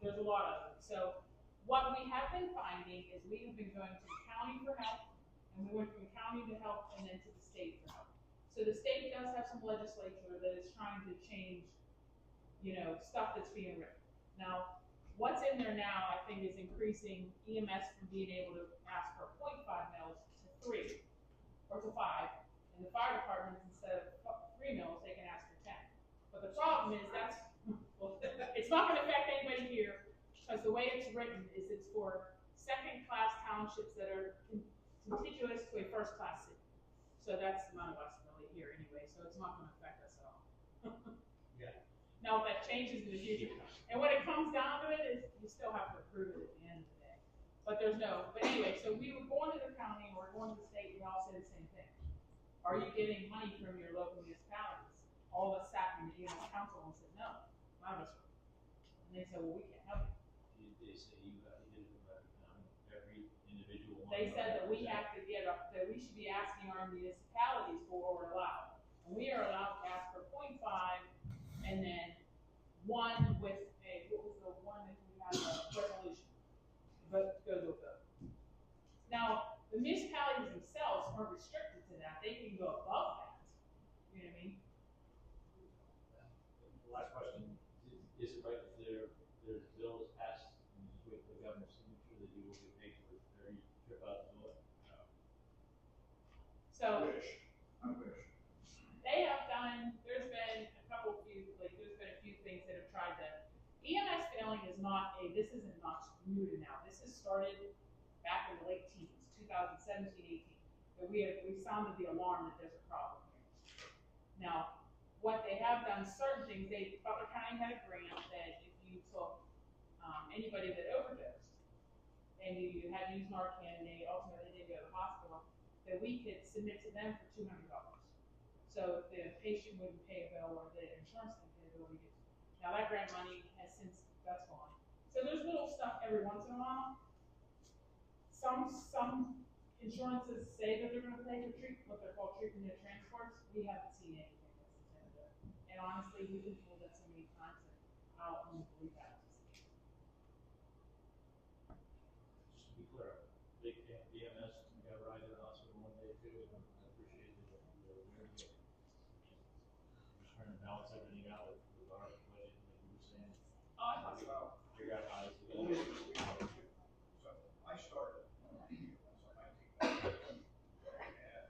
there's a lot of it. So what we have been finding is we have been going to the county for help, and we went from the county to help, and then to the state for help. So the state does have some legislature that is trying to change, stuff that's being written. Now, what's in there now, I think, is increasing EMS from being able to ask for 0.5 mils to 3, or to 5, and the fire departments, instead of 3 mils, they can ask for 10. But the problem is it's not gonna affect anybody here, because the way it's written is it's for second-class townships that are contiguous to a first-class city. So that's none of us really here anyway, so it's not gonna affect us at all. Yeah. Now, if that changes in the future, and when it comes down to it, is you still have to approve it at the end of the day. But anyway, so we were going to the county, and we're going to the state, and we all said the same thing. Are you getting money from your local municipalities? All of us sat in the EMS council and said, no, none of us were. And they said, well, we can't help you. They say you have to get it from every individual one. They said that we have to that we should be asking our municipalities for what we're allowed. And we are allowed to ask for 0.5, and then 1 with what was the one that we had a resolution, but goes with it. Now, the municipalities themselves aren't restricted to that. They can go above that. You know what I mean? Last question, is it right that there's bills passed and just wait for the governor's signature that you will get paid for every trip out to the So. I wish. They have done, there's been a few things that have tried to, EMS failing is this isn't not new to now. This has started back in the late teens, 2017, 18, that we sounded the alarm that there's a problem here. Now, what they have done, certain things, Butler County had a grant that if you took anybody that overdosed, and you had to use Narcan, and they ultimately did go to the hospital, that we could submit to them for $200. So if the patient wouldn't pay a bill or the insurance didn't pay a bill, we could. Now that grant money has since, that's gone. So there's little stuff every once in a while. Some insurances say that they're gonna pay for what they're called treatment and transports. We haven't seen anything that's intended to. And honestly, we've been told that so many times that I don't even believe that. Just to be clear, big fan of EMS, we got a ride to the hospital one day too, and I appreciate the just trying to balance everything out with our budget, like you were saying. Oh, I thought so. Figure out how to So I started in 1990, and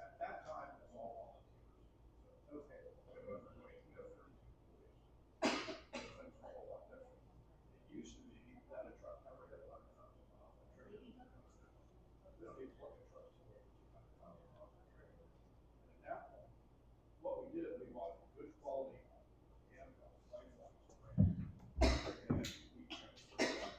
at that time, it was all volunteers. So, okay, there wasn't going to go 32 employees. Things were a whole lot different. It used to be that a truck never hit 100,000 miles on trailer. Then we put the trucks to over 200,000 miles on trailer. And at that point, what we did, we bought good quality handguns, lifelines, and we transferred that.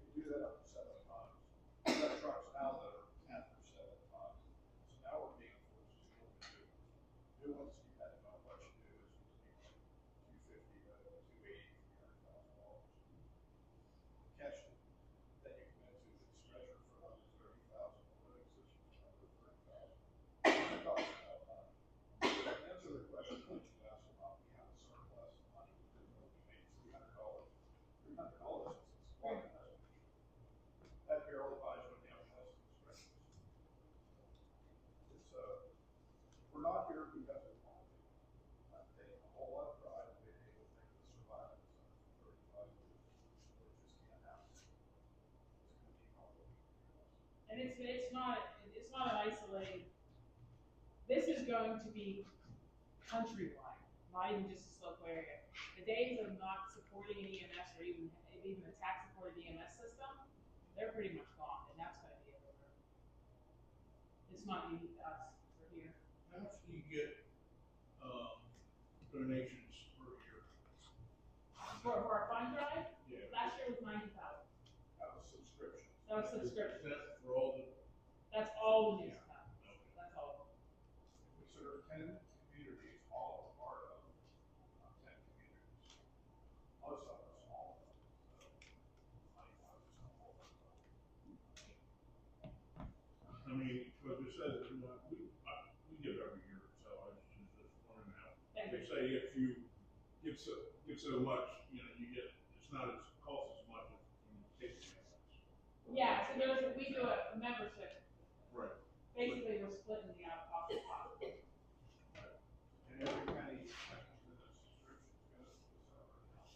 We do that up to 7 times. We've got trucks now that are at their 7 times. So now we're being forced to look at new ones, depending on what you do, is usually like $250 to $280, $300,000. Catch that you come into this treasure for under 30,000, living systems for under 30,000. To answer the question that you asked about, we have a surplus of money, because we made $300 since the water has been. That barely buys what the MLS is. It's, we're not here because we want to. I've taken a whole lot of pride in being able to make this survive for 35 years. It just can't happen. It's going to be complicated. And it's not an isolated, this is going to be countrywide. not even just this local area. The days of not supporting an EMS or even a tax supported EMS system, they're pretty much gone, and that's gonna be over. It's not unique to us, we're here. How much do you get, donations per year? For our fund drive, Yeah. last year was 90,000. Out of subscription. That was subscription. That's for all the, That's all the news stuff. okay. That's all. We serve 10 communities, all are part of 10 communities. Most of us, all of them. So, 95% of all of them. I mean, what it says, we give every year, so I was just wondering how. They say if you give so much, you know, you get, it's not as, costs as much as when you take the EMS. Yeah, so we do a membership. Right. Basically, we're splitting the out of pocket cost. And every penny spent in the subscription goes to the server account.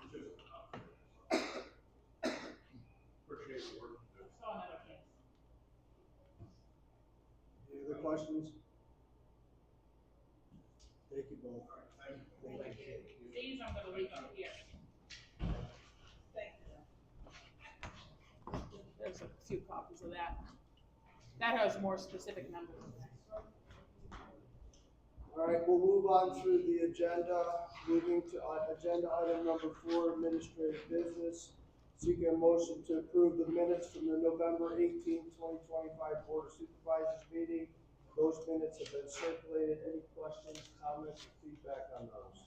Which isn't enough. Appreciate the work you do. So another thing. Any other questions? Thank you both. Thank you. Thank you. These I'm gonna leave up here. Thank you. There's a few copies of that. That has more specific numbers. All right, we'll move on through the agenda. Moving to agenda item number 4, administrative business. Seeking a motion to approve the minutes from the November 18, 2025 Board of Supervisors meeting. Those minutes have been circulated. Any questions, comments, or feedback on those?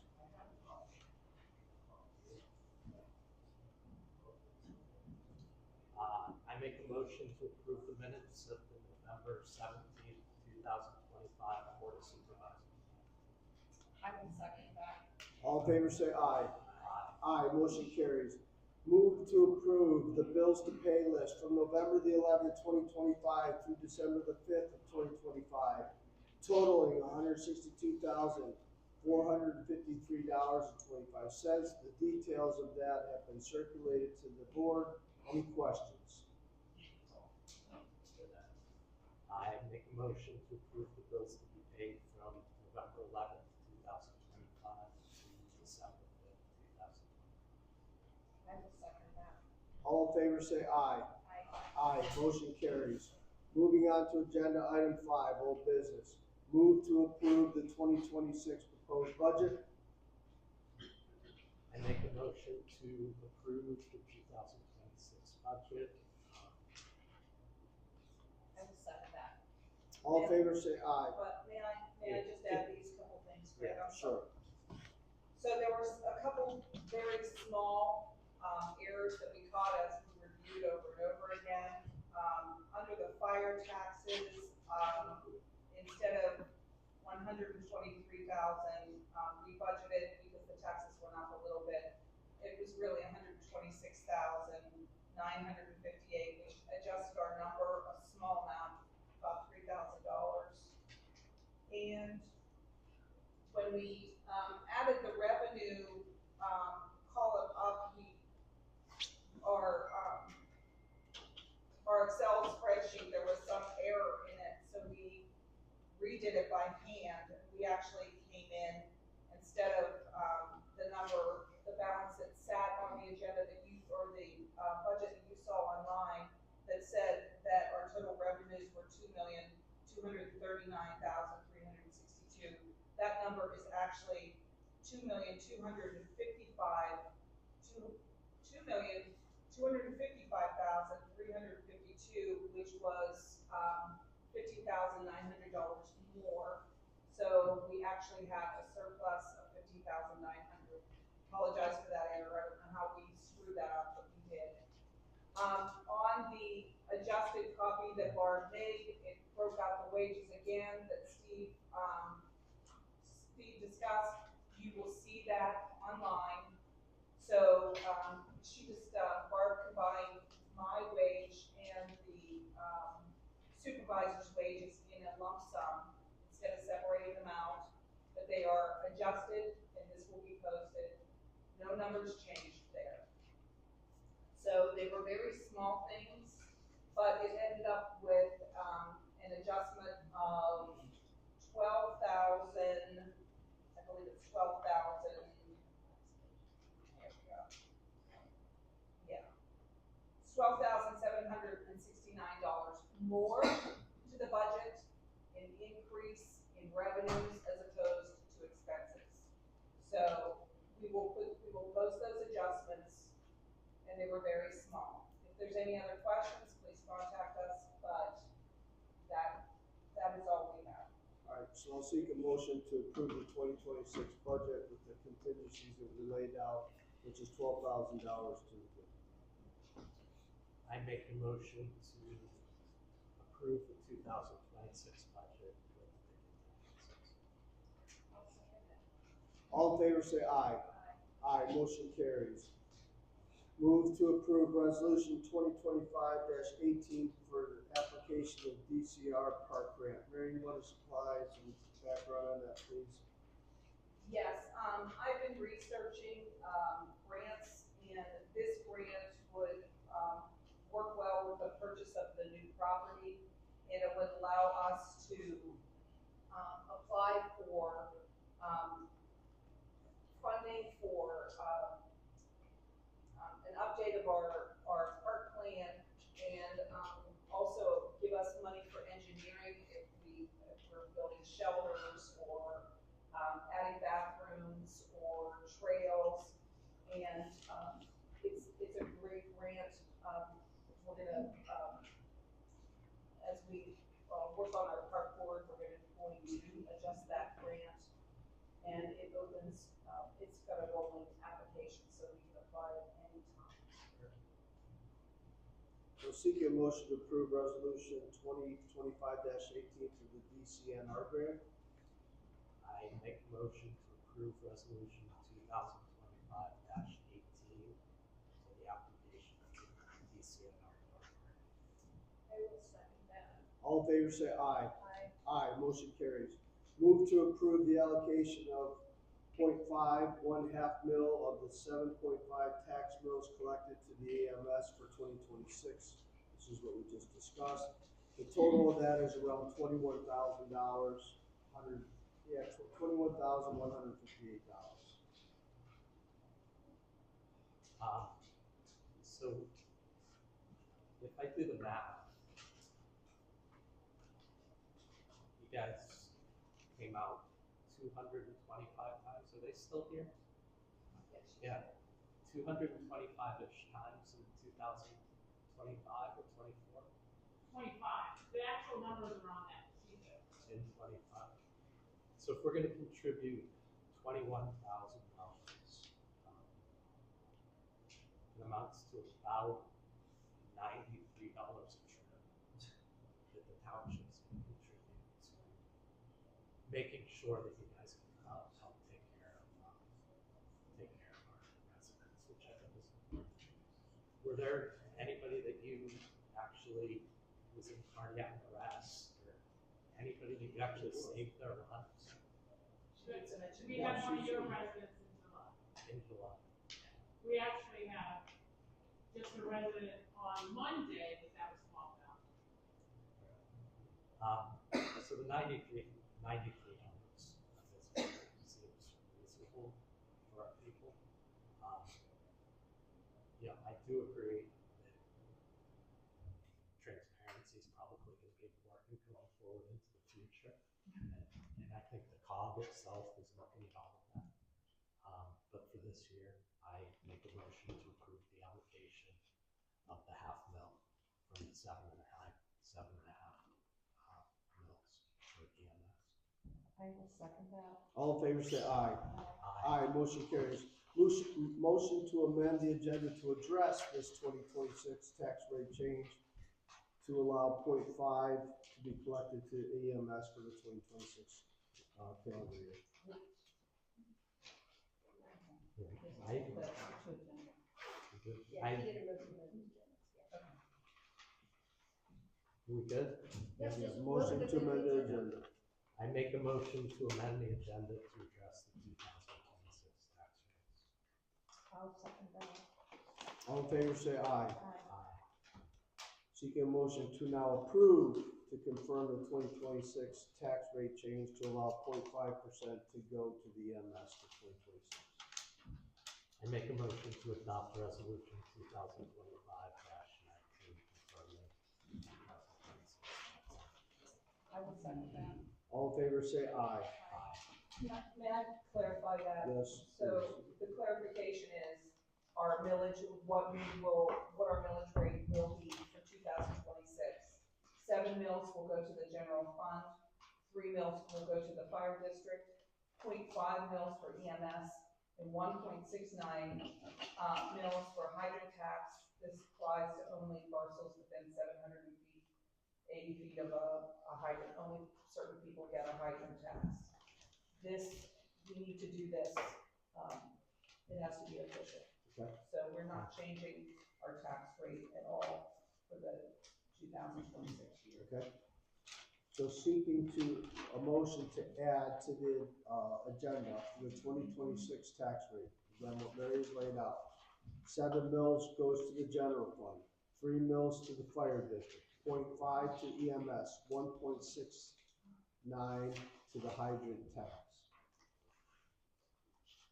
I make a motion to approve the minutes of the November 17th, 2025 Board of Supervisors. I can second that. All in favor say aye. Aye. Aye, motion carries. Move to approve the bills to pay list from November the 11th, 2025 through December the 5th of 2025, totaling $162,453.25. The details of that have been circulated to the board. Any questions? I make a motion to approve the bills to be paid from November 11th, 2025 to December 5th, 2025. I will second that. All in favor say aye. Aye. Aye, motion carries. Moving on to agenda item 5, old business. Move to approve the 2026 proposed budget. I make a motion to approve the 2026 budget. I will second that. All in favor say aye. But may I just add these couple things, Greg? Yeah, I'm sorry. sure. So there was a couple very small, errors that we caught as we reviewed over and over again. Under the fire taxes, instead of 123,000, we budgeted because the taxes went up a little bit. It was really 126,958, which adjusted our number a small amount, about $3,000. And when we added the revenue column up, our Excel spreadsheet, there was some error in it, so we redid it by hand. We actually came in, instead of the number, the balance that sat on the agenda that you, or the budget that you saw online, that said that our total revenues were $2,239,362. That number is actually $2,255,352, which was $50,900 more. So we actually had a surplus of $50,900. Apologize for that error. I don't know how we screwed that up, but we did. On the adjusted copy that Barb made, it broke out the wages again that Steve discussed. You will see that online. So Barb combined my wage and the supervisor's wages in a lump sum instead of separating them out. But they are adjusted, and this will be posted. No numbers changed there. So they were very small things, but it ended up with an adjustment of $12,000. So we will post those adjustments, and they were very small. If there's any other questions, please contact us, but that is all we have. All right, so I'll seek a motion to approve the 2026 budget with the contingencies that we laid out, which is $12,000 to the good. I make a motion to approve the 2026 budget with the contingencies. All in favor say aye. Aye, motion carries. Move to approve resolution 2025-18 for the application of DCR park grant. Mary, you want to supply some background on that, please? Yes, I've been researching, grants, and this grant would, work well with the purchase of the new property. And it would allow us to, apply for, funding for, an update of our park plan, and, also give us money for engineering if we're building shelters or, adding bathrooms or trails. And, it's a great grant. We're gonna, as we, work on our park board, we're going to adjust that grant. And it opens, it's got a rolling application, so we can apply at any time. We'll seek a motion to approve resolution 2025-18 for the DCNR grant. I make a motion to approve resolution 2025-18 for the application of the DCNR program. I will second that. All in favor say aye. Aye. Aye, motion carries. Move to approve the allocation of 0.5, 1/2 mil of the 7.5 tax mills collected to the AMS for 2026. This is what we just discussed. The total of that is around $21,000, $21,158. So if I do the math, you guys came out 225 times. Are they still here? Yeah, 225-ish times in 2025 or 24? 25, the actual numbers are on that sheet there. In 25. So if we're gonna contribute $21,000, it amounts to about $93 a trip that the township's gonna contribute to making sure that you guys can help take care of our residents, which I think is important. Were there anybody that you actually was in cardiac arrest, or anybody that you actually saved their lives We had one of your residents in July. in July? We actually have just a resident on Monday that was called out. So the $93 seems reasonable for our people. Yeah, I do agree that transparency is probably going to be important going forward into the future. And I think the COG itself is looking at all of that. But for this year, I make a motion to approve the allocation of the $0.5 mil from the 7.5 mils for EMS. I will second that. All in favor say aye. Aye, motion carries. Motion to amend the agenda to address this 2026 tax rate change to allow 0.5 to be collected to EMS for the 2026 calendar year. We good? Yes, motion to amend the agenda. I make a motion to amend the agenda to address the 2026 tax rates. I'll second that. All in favor say aye. Aye. Seeking a motion to now approve to confirm the 2026 tax rate change to allow 0.5% to go to the EMS for 2026. I make a motion to adopt resolution 2025-19 confirming 2026 tax. I will second that. All in favor say aye. Aye. May I clarify that? Yes. So the clarification is our millage, what our millage rate will be for 2026. 7 mills will go to the general fund, 3 mills will go to the fire district, 0.5 mills for EMS, and 1.69 mills for hydrant tax. This applies to only parcels within 700 feet, 80 feet of a hydrant. Only certain people get a hydrant tax. We need to do this, it has to be official. Okay. So we're not changing our tax rate at all for the 2026 year. Okay. So seeking a motion to add to the agenda, the 2026 tax rate, again, what Mary's laid out. 7 mills goes to the general fund, 3 mills to the fire district, 0.5 to EMS, 1.69 to the hydrant tax.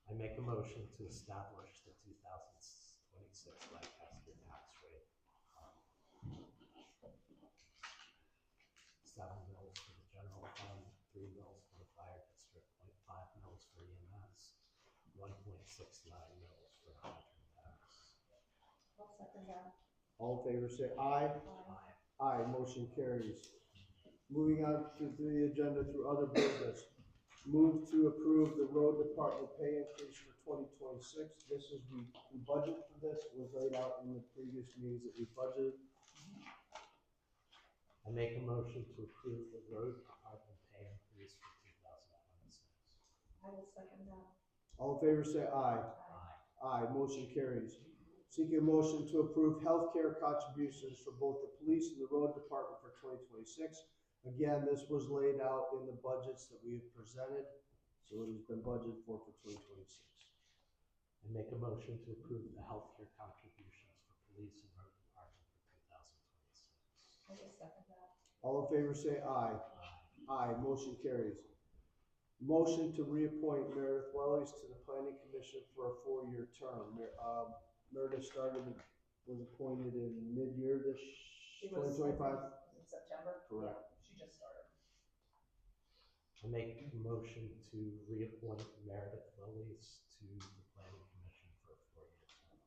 I make a motion to establish the 2026 Lancaster tax rate. 7 mils for the general fund, 3 mils for the fire district, 0.5 mils for EMS, 1.69 mils for the hydrant tax. I'll second that. All in favor say aye. Aye. Aye, motion carries. Moving on to the agenda through other business. Move to approve the road department pay increase for 2026. This is, we budget for this, it was laid out in the previous meetings that we budgeted. I make a motion to approve the road department pay increase for 2026. I will second that. All in favor say aye. Aye. Aye, motion carries. Seeking a motion to approve healthcare contributions for both the police and the road department for 2026. Again, this was laid out in the budgets that we have presented, so it has been budgeted for 2026. I make a motion to approve the healthcare contributions for police and road department for 2026. I will second that. All in favor say aye. Aye, motion carries. Motion to reappoint Meredith Wellies to the planning commission for a 4-year term. Meredith was appointed in mid-year this It was 2025. in September? Correct. Yeah, she just started. I make a motion to reappoint Meredith Lillies to the planning commission for a 4-year term.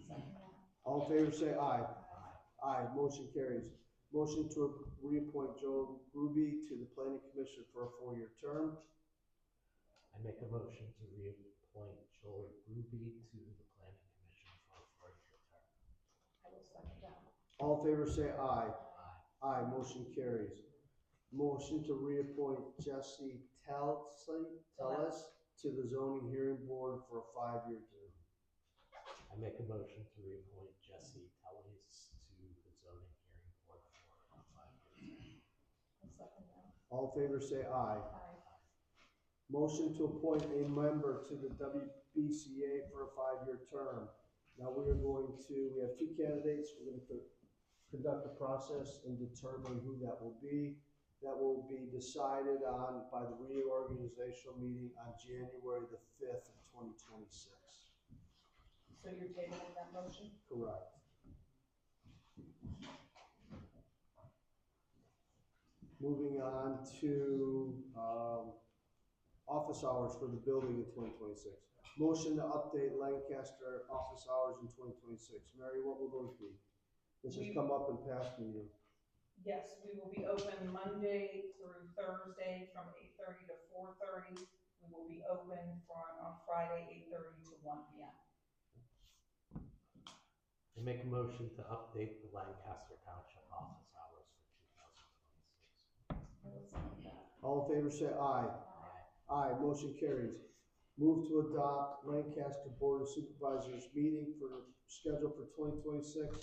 Second that. All in favor say aye. Aye. Aye, motion carries. Motion to reappoint Joe Ruby to the planning commission for a 4-year term. I make a motion to reappoint Joel Ruby to the planning commission for a 4-year term. I will second that. All in favor say aye. Aye. Aye, motion carries. Motion to reappoint Jesse Tellis to the zoning hearing board for a 5-year term. I make a motion to reappoint Jesse Tellies to the zoning hearing board for a 5-year term. I'll second that. All in favor say aye. Aye. Motion to appoint a member to the WBCA for a 5-year term. Now we have 2 candidates. We're going to conduct a process and determine who that will be. That will be decided on by the reorganizational meeting on January the 5th of 2026. So you're tabling that motion? Correct. Moving on to office hours for the building in 2026. Motion to update Lancaster office hours in 2026. Mary, what will those be? This has come up in past meetings. Yes, we will be open Monday through Thursday from 8:30 to 4:30. We will be open on Friday, 8:30 to 1 p.m. I make a motion to update the Lancaster Township office hours for 2026. I will second that. All in favor say aye. Aye, motion carries. Move to adopt Lancaster Board of Supervisors meeting schedule for 2026.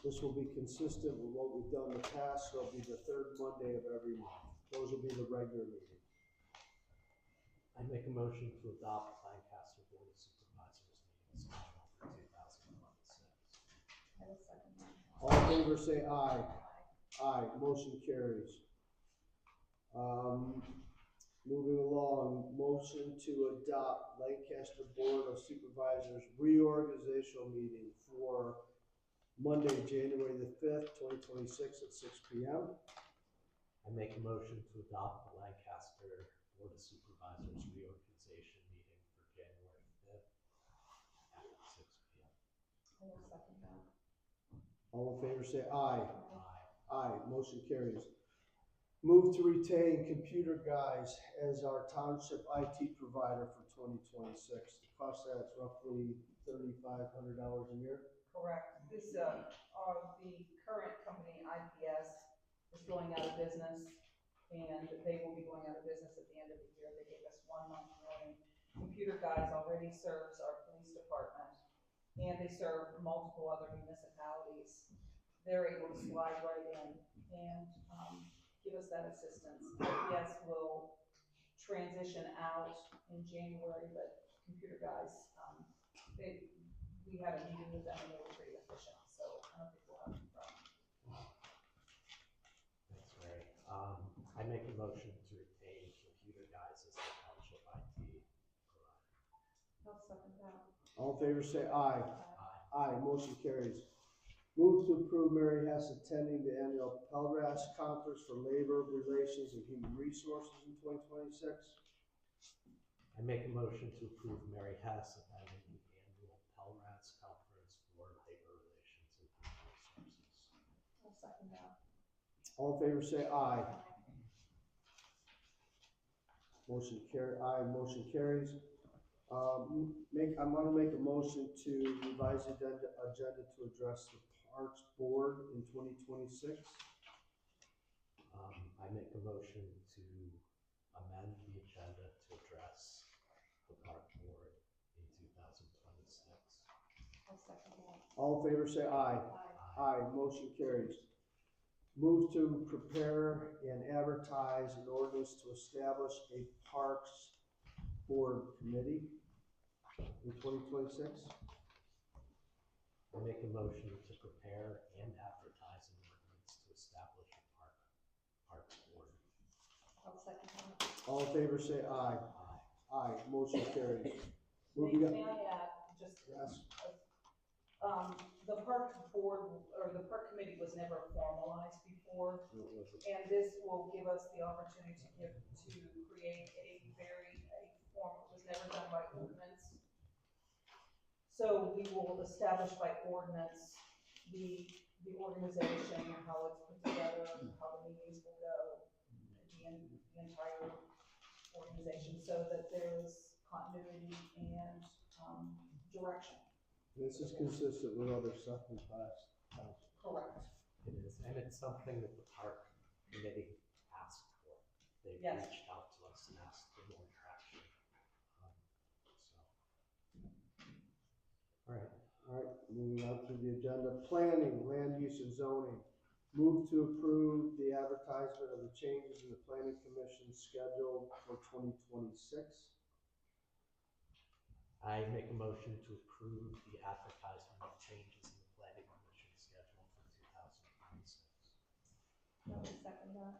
This will be consistent with what we've done in the past, so it'll be the 3rd Monday of every month. Those will be the regular meetings. I make a motion to adopt Lancaster Board of Supervisors meeting schedule for 2026. I will second that. All in favor say aye. Aye, motion carries. Moving along, motion to adopt Lancaster Board of Supervisors reorganizational meeting for Monday, January the 5th, 2026 at 6 p.m. I make a motion to adopt the Lancaster Board of Supervisors reorganization meeting for January 5th at 6 p.m. I will second that. All in favor say aye. Aye. Aye, motion carries. Move to retain Computer Guys as our township IT provider for 2026. The cost of that's roughly $3,500 a year. Correct. This, the current company, IPS, is going out of business, and they will be going out of business at the end of the year. They gave us 1 month warning. Computer Guys already serves our police department, and they serve multiple other municipalities. They're able to slide right in and, give us that assistance. IPS will transition out in January, but Computer Guys, we had a meeting with them and they were pretty efficient, so I don't think we'll have any problem. That's great. I make a motion to retain Computer Guys as the township IT provider. I'll second that. All in favor say aye. Aye. Aye, motion carries. Move to approve Mary Hess attending the annual PELRAS Conference for Labor Relations and Human Resources in 2026. I make a motion to approve Mary Hess attending the annual PELRAS Conference for Labor Relations and Human Resources. I'll second that. All in favor say aye. Motion carries. I'm gonna make a motion to revise the agenda to address the Parks Board in 2026. I make a motion to amend the agenda to address the Park Board in 2026. I'll second that. All in favor say aye. Aye, motion carries. Move to prepare and advertise an ordinance to establish a Parks Board committee in 2026. I make a motion to prepare and advertise an ordinance to establish a Parks Board. I'll second that. All in favor say aye. Aye. Aye, motion carries. May Moving on. I add, just, Yes. the Park Board, or the Park Committee was never formalized before, No, it wasn't. and this will give us the opportunity to create a form that was never done by ordinance. So we will establish by ordinance the organization, how it's put together, how the meetings will go, the entire organization, so that there's continuity and, direction. This is consistent with other stuff in past. Correct. It is, and it's something that the Park Committee asked for. They've Yes. reached out to us and asked for more traction. All right, moving on to the agenda. Planning, land use and zoning. Move to approve the advertisement of the changes in the planning commission scheduled for 2026. I make a motion to approve the advertisement of changes in the planning commission schedule for 2026. I will second that.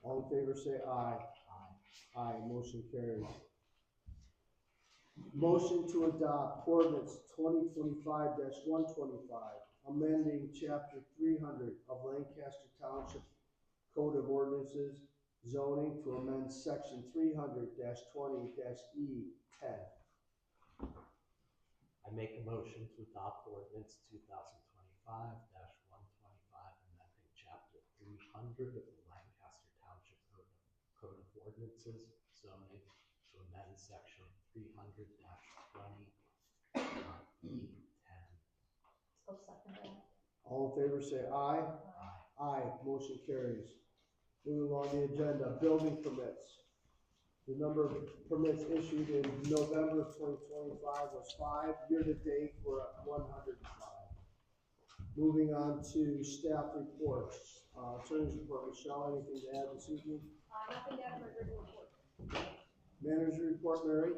All in favor say aye. Aye. Aye, motion carries. Motion to adopt ordinance 2025-125, amending chapter 300 of Lancaster Township Code of Ordinances zoning to amend section 300-20-E10. I make a motion to adopt ordinance 2025-125, amending chapter 300 of the Lancaster Township Code of Ordinances zoning to amend section 300-20-E10. I'll second that. All in favor say aye. Aye. Aye, motion carries. Moving along the agenda, building permits. The number of permits issued in November of 2025 was 5. Year-to-date, we're at 105. Moving on to staff reports. Attorney's report, Michelle, anything to add this evening? Nothing out of my written report. Manager report, Mary?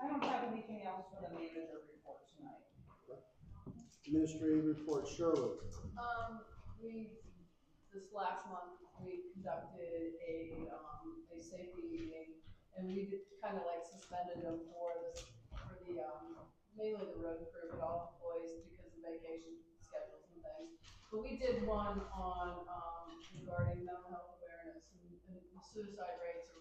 I don't have anything else for the manager report tonight. Administrative report, Shirley? This last month, we conducted a safety meeting, and we did kind of like suspended them for mainly the road crew, but all employees because of vacation schedules and things. But we did one on, regarding mental health awareness and suicide rates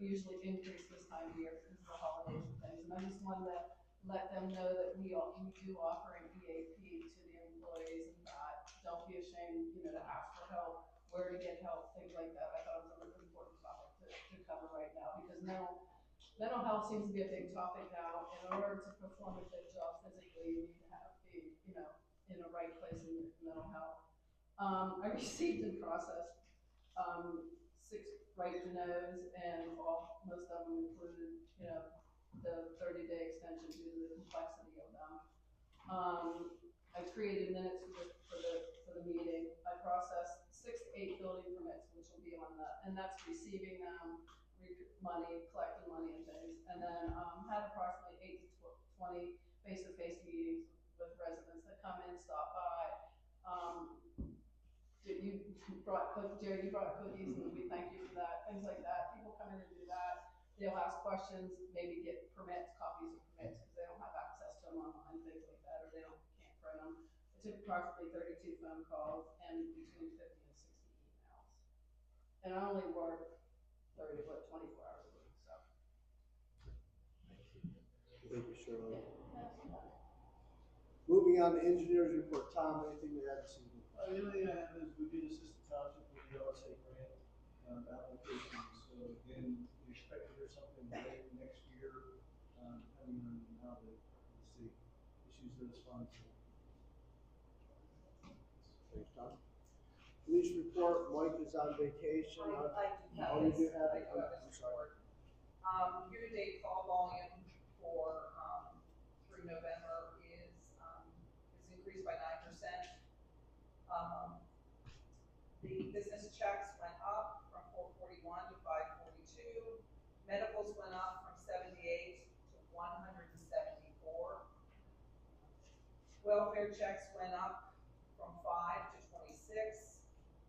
we usually increase this time of year because of the holidays and things. And I just wanted to let them know that we do offer an EAP to the employees, and that don't be ashamed, you know, to ask for help, where to get help, things like that. I thought it was a really important topic to cover right now, because mental health seems to be a big topic now. In order to perform a good job physically, you need to be, you know, in the right place in your mental health. I received and processed 6 right to knows, and most of them included, you know, the 30-day extension due to the complexity of them. I created minutes for the meeting. I processed 6 to 8 building permits, which will be on and that's receiving them, money, collecting money and things. And then had approximately 8 to 20 face-to-face meetings with residents that come in, stop by. Jerry, you brought cookies, and we thank you for that. Things like that. People come in and do that. They'll ask questions, maybe get permits, copies of permits, because they don't have access to them online, things like that, or can't print them. It took approximately 32 phone calls and between 50 and 60 emails. And I only work 24 hours a week, so. Thank you, Shirley. Moving on to engineers report. Tom, anything to add this evening? The only thing I have is we did assist the township with the LSA grant application. So again, we expect to hear something late next year, depending on how the state issues those funds. Thanks, Tom. Police report. Mike is on vacation. I do have Oh, you this. do have I it? do have I'm this sorry. report. Year-to-date call volume for, through November is increased by 9%. The business checks went up from 441 to 542. Medicals went up from 78 to 174. Welfare checks went up from 5 to 26.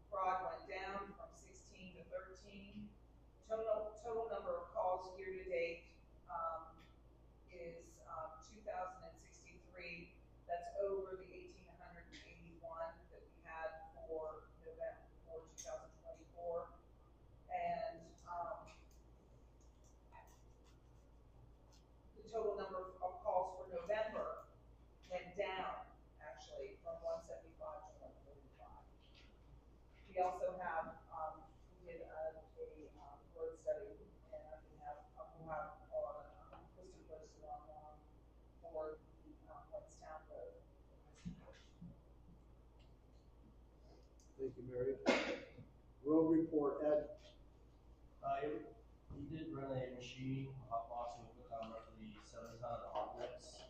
Fraud went down from 16 to 13. Total number of calls year to date is 2,063. That's over the 1,881 that we had for November for 2024. And the total number of calls for November went down, actually, from 175 to 145. We also have, we did a road study, and I can have, we'll have posted on for the Whitestown Road. Thank you, Mary. Road report. Ed. He did run a machine, hot box, and we put down roughly 7 ton of hot mix.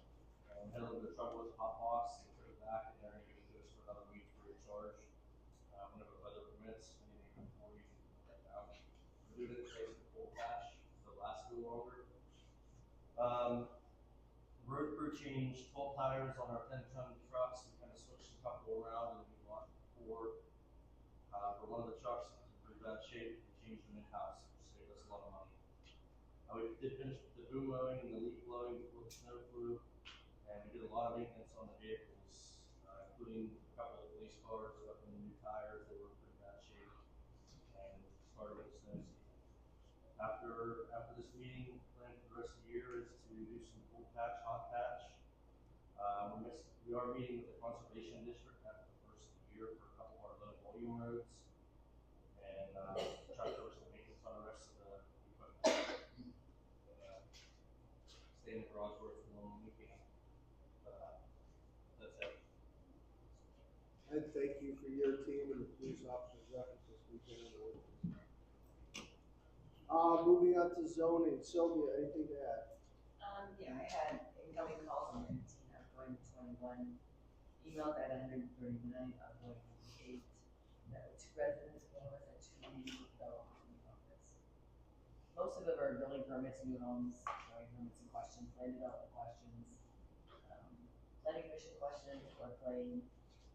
Had a little bit of trouble with the hot box, and took it back, and they're going to give it to us for another week free of charge. Whenever the weather permits, anything from 4 weeks, we can get out. We're doing it today for the cold patch, so it'll last a little longer. Road crew changed 12 tires on our 10-ton trucks. We kind of switched a couple around, and we bought 4. For one of the trucks, it's in pretty bad shape. We changed them in-house, which saved us a lot of money. We did finish the boom mowing and the leaf blowing before the snow flew, and we did a lot of maintenance on the vehicles, including a couple of police cars, up in the new tires. They were in pretty bad shape, and started with the snow season. After this meeting, plan for the rest of the year is to do some cold patch, hot patch. We are meeting with the conservation district after the first of the year for a couple of our low volume roads, and try to do some maintenance on the rest of the equipment. Stay in the garage work for long when we can. That's it. Ed, thank you for your team and the police officers' efforts this weekend. Moving on to zoning. Sylvia, anything to add? Yeah, I had incoming calls on 19, outgoing 21, emailed at 139, outgoing 8. That were 2 residents, one was at 2 meetings with development in the office. Most of them are building permits, new homes, zoning permits and questions, land development questions, planning commission questions, floodplain,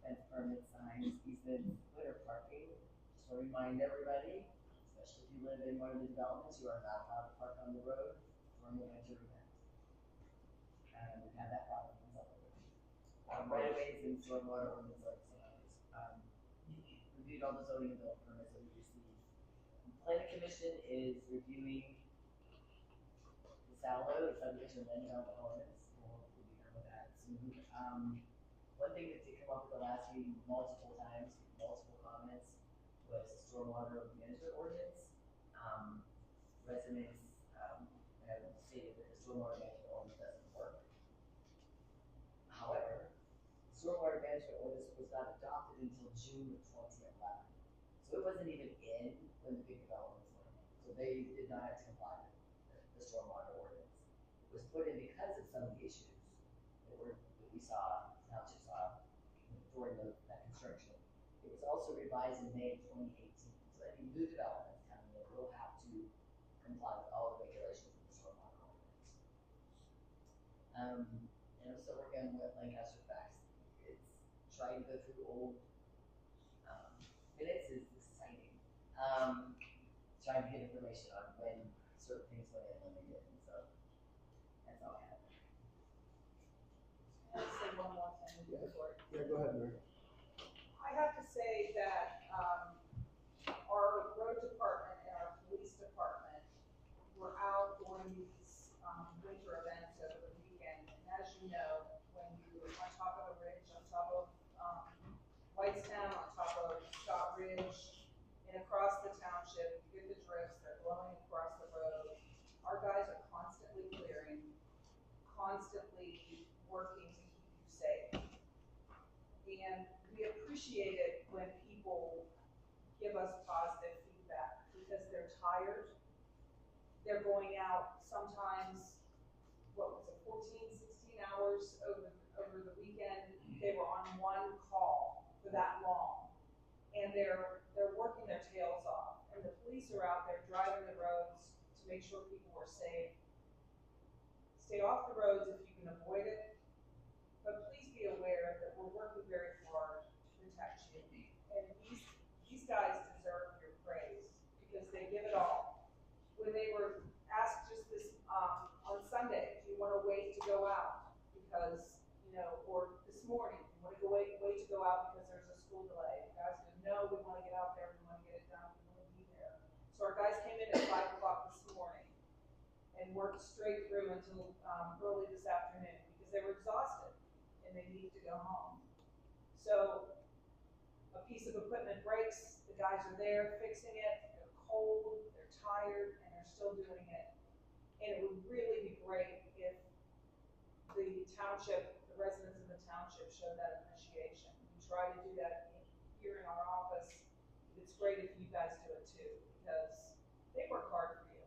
fence permits, signs, easements, winter parking. Just want to remind everybody, especially if you live in one of the developments, you are not allowed to park on the road during the winter event. We've had that problem in some of them. Right aways and stormwater ordinance like some others. Reviewed all the zoning and building permits that we received. The planning commission is reviewing download subdivision land development ordinance. We'll hopefully be done with that soon. One thing that did come up at the last meeting multiple times, multiple comments, was the stormwater management ordinance. Residents, have stated that the stormwater management ordinance doesn't work. However, the stormwater management ordinance was not adopted until June of 2011. So it wasn't even in when the big developments went in. So they did not have to comply with the stormwater ordinance. It was put in because of some of the issues that we saw, township saw during that construction. It was also revised in May of 2018. So any new developments coming in will have to comply with all the regulations of the stormwater ordinance. And I'm still working on Lancaster facts. It's trying to go through old minutes is exciting. Trying to get information on when certain things went in, when they didn't. So that's all I have. Can I say one more thing before? Yeah, go ahead, Mary. I have to say that, our road department and our police department were out during these, winter events over the weekend. And as you know, when you were on top of the ridge, on top of, Whitestown, on top of Scott Ridge, and across the township, you get the drifts, they're blowing across the road. Our guys are constantly clearing, constantly working to keep you safe. And we appreciate it when people give us positive feedback because they're tired. They're going out sometimes, what was it, 14, 16 hours over the weekend. They were on one call for that long. And they're working their tails off. And the police are out there driving the roads to make sure people are safe. Stay off the roads if you can avoid it. But please be aware that we're working very hard to protect you. And these guys deserve your praise because they give it all. When they were asked just this, on Sunday, do you want to wait to go out? Because, or this morning, do you want to wait to go out because there's a school delay? The guys said, no, we want to get out there, we want to get it done, we want to be there. So our guys came in at 5 o'clock this morning and worked straight through until, early this afternoon because they were exhausted and they needed to go home. So a piece of equipment breaks, the guys are there fixing it, they're cold, they're tired, and they're still doing it. And it would really be great if the township, the residents of the township showed that appreciation. We try to do that here in our office. It's great if you guys do it too, because they work hard for you,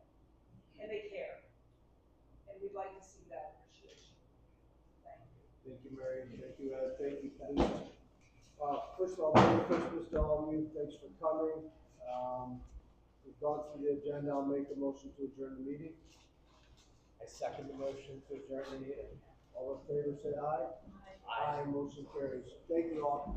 and they care. And we'd like to see that appreciation. Thank you. Thank you, Mary. Thank you, Ed. Thank you, Denise. First of all, Merry Christmas to all of you. Thanks for coming. We've gone through the agenda. I'll make a motion to adjourn the meeting. I second the motion to adjourn the meeting. All in favor, say aye. Aye. Motion carries. Thank you all.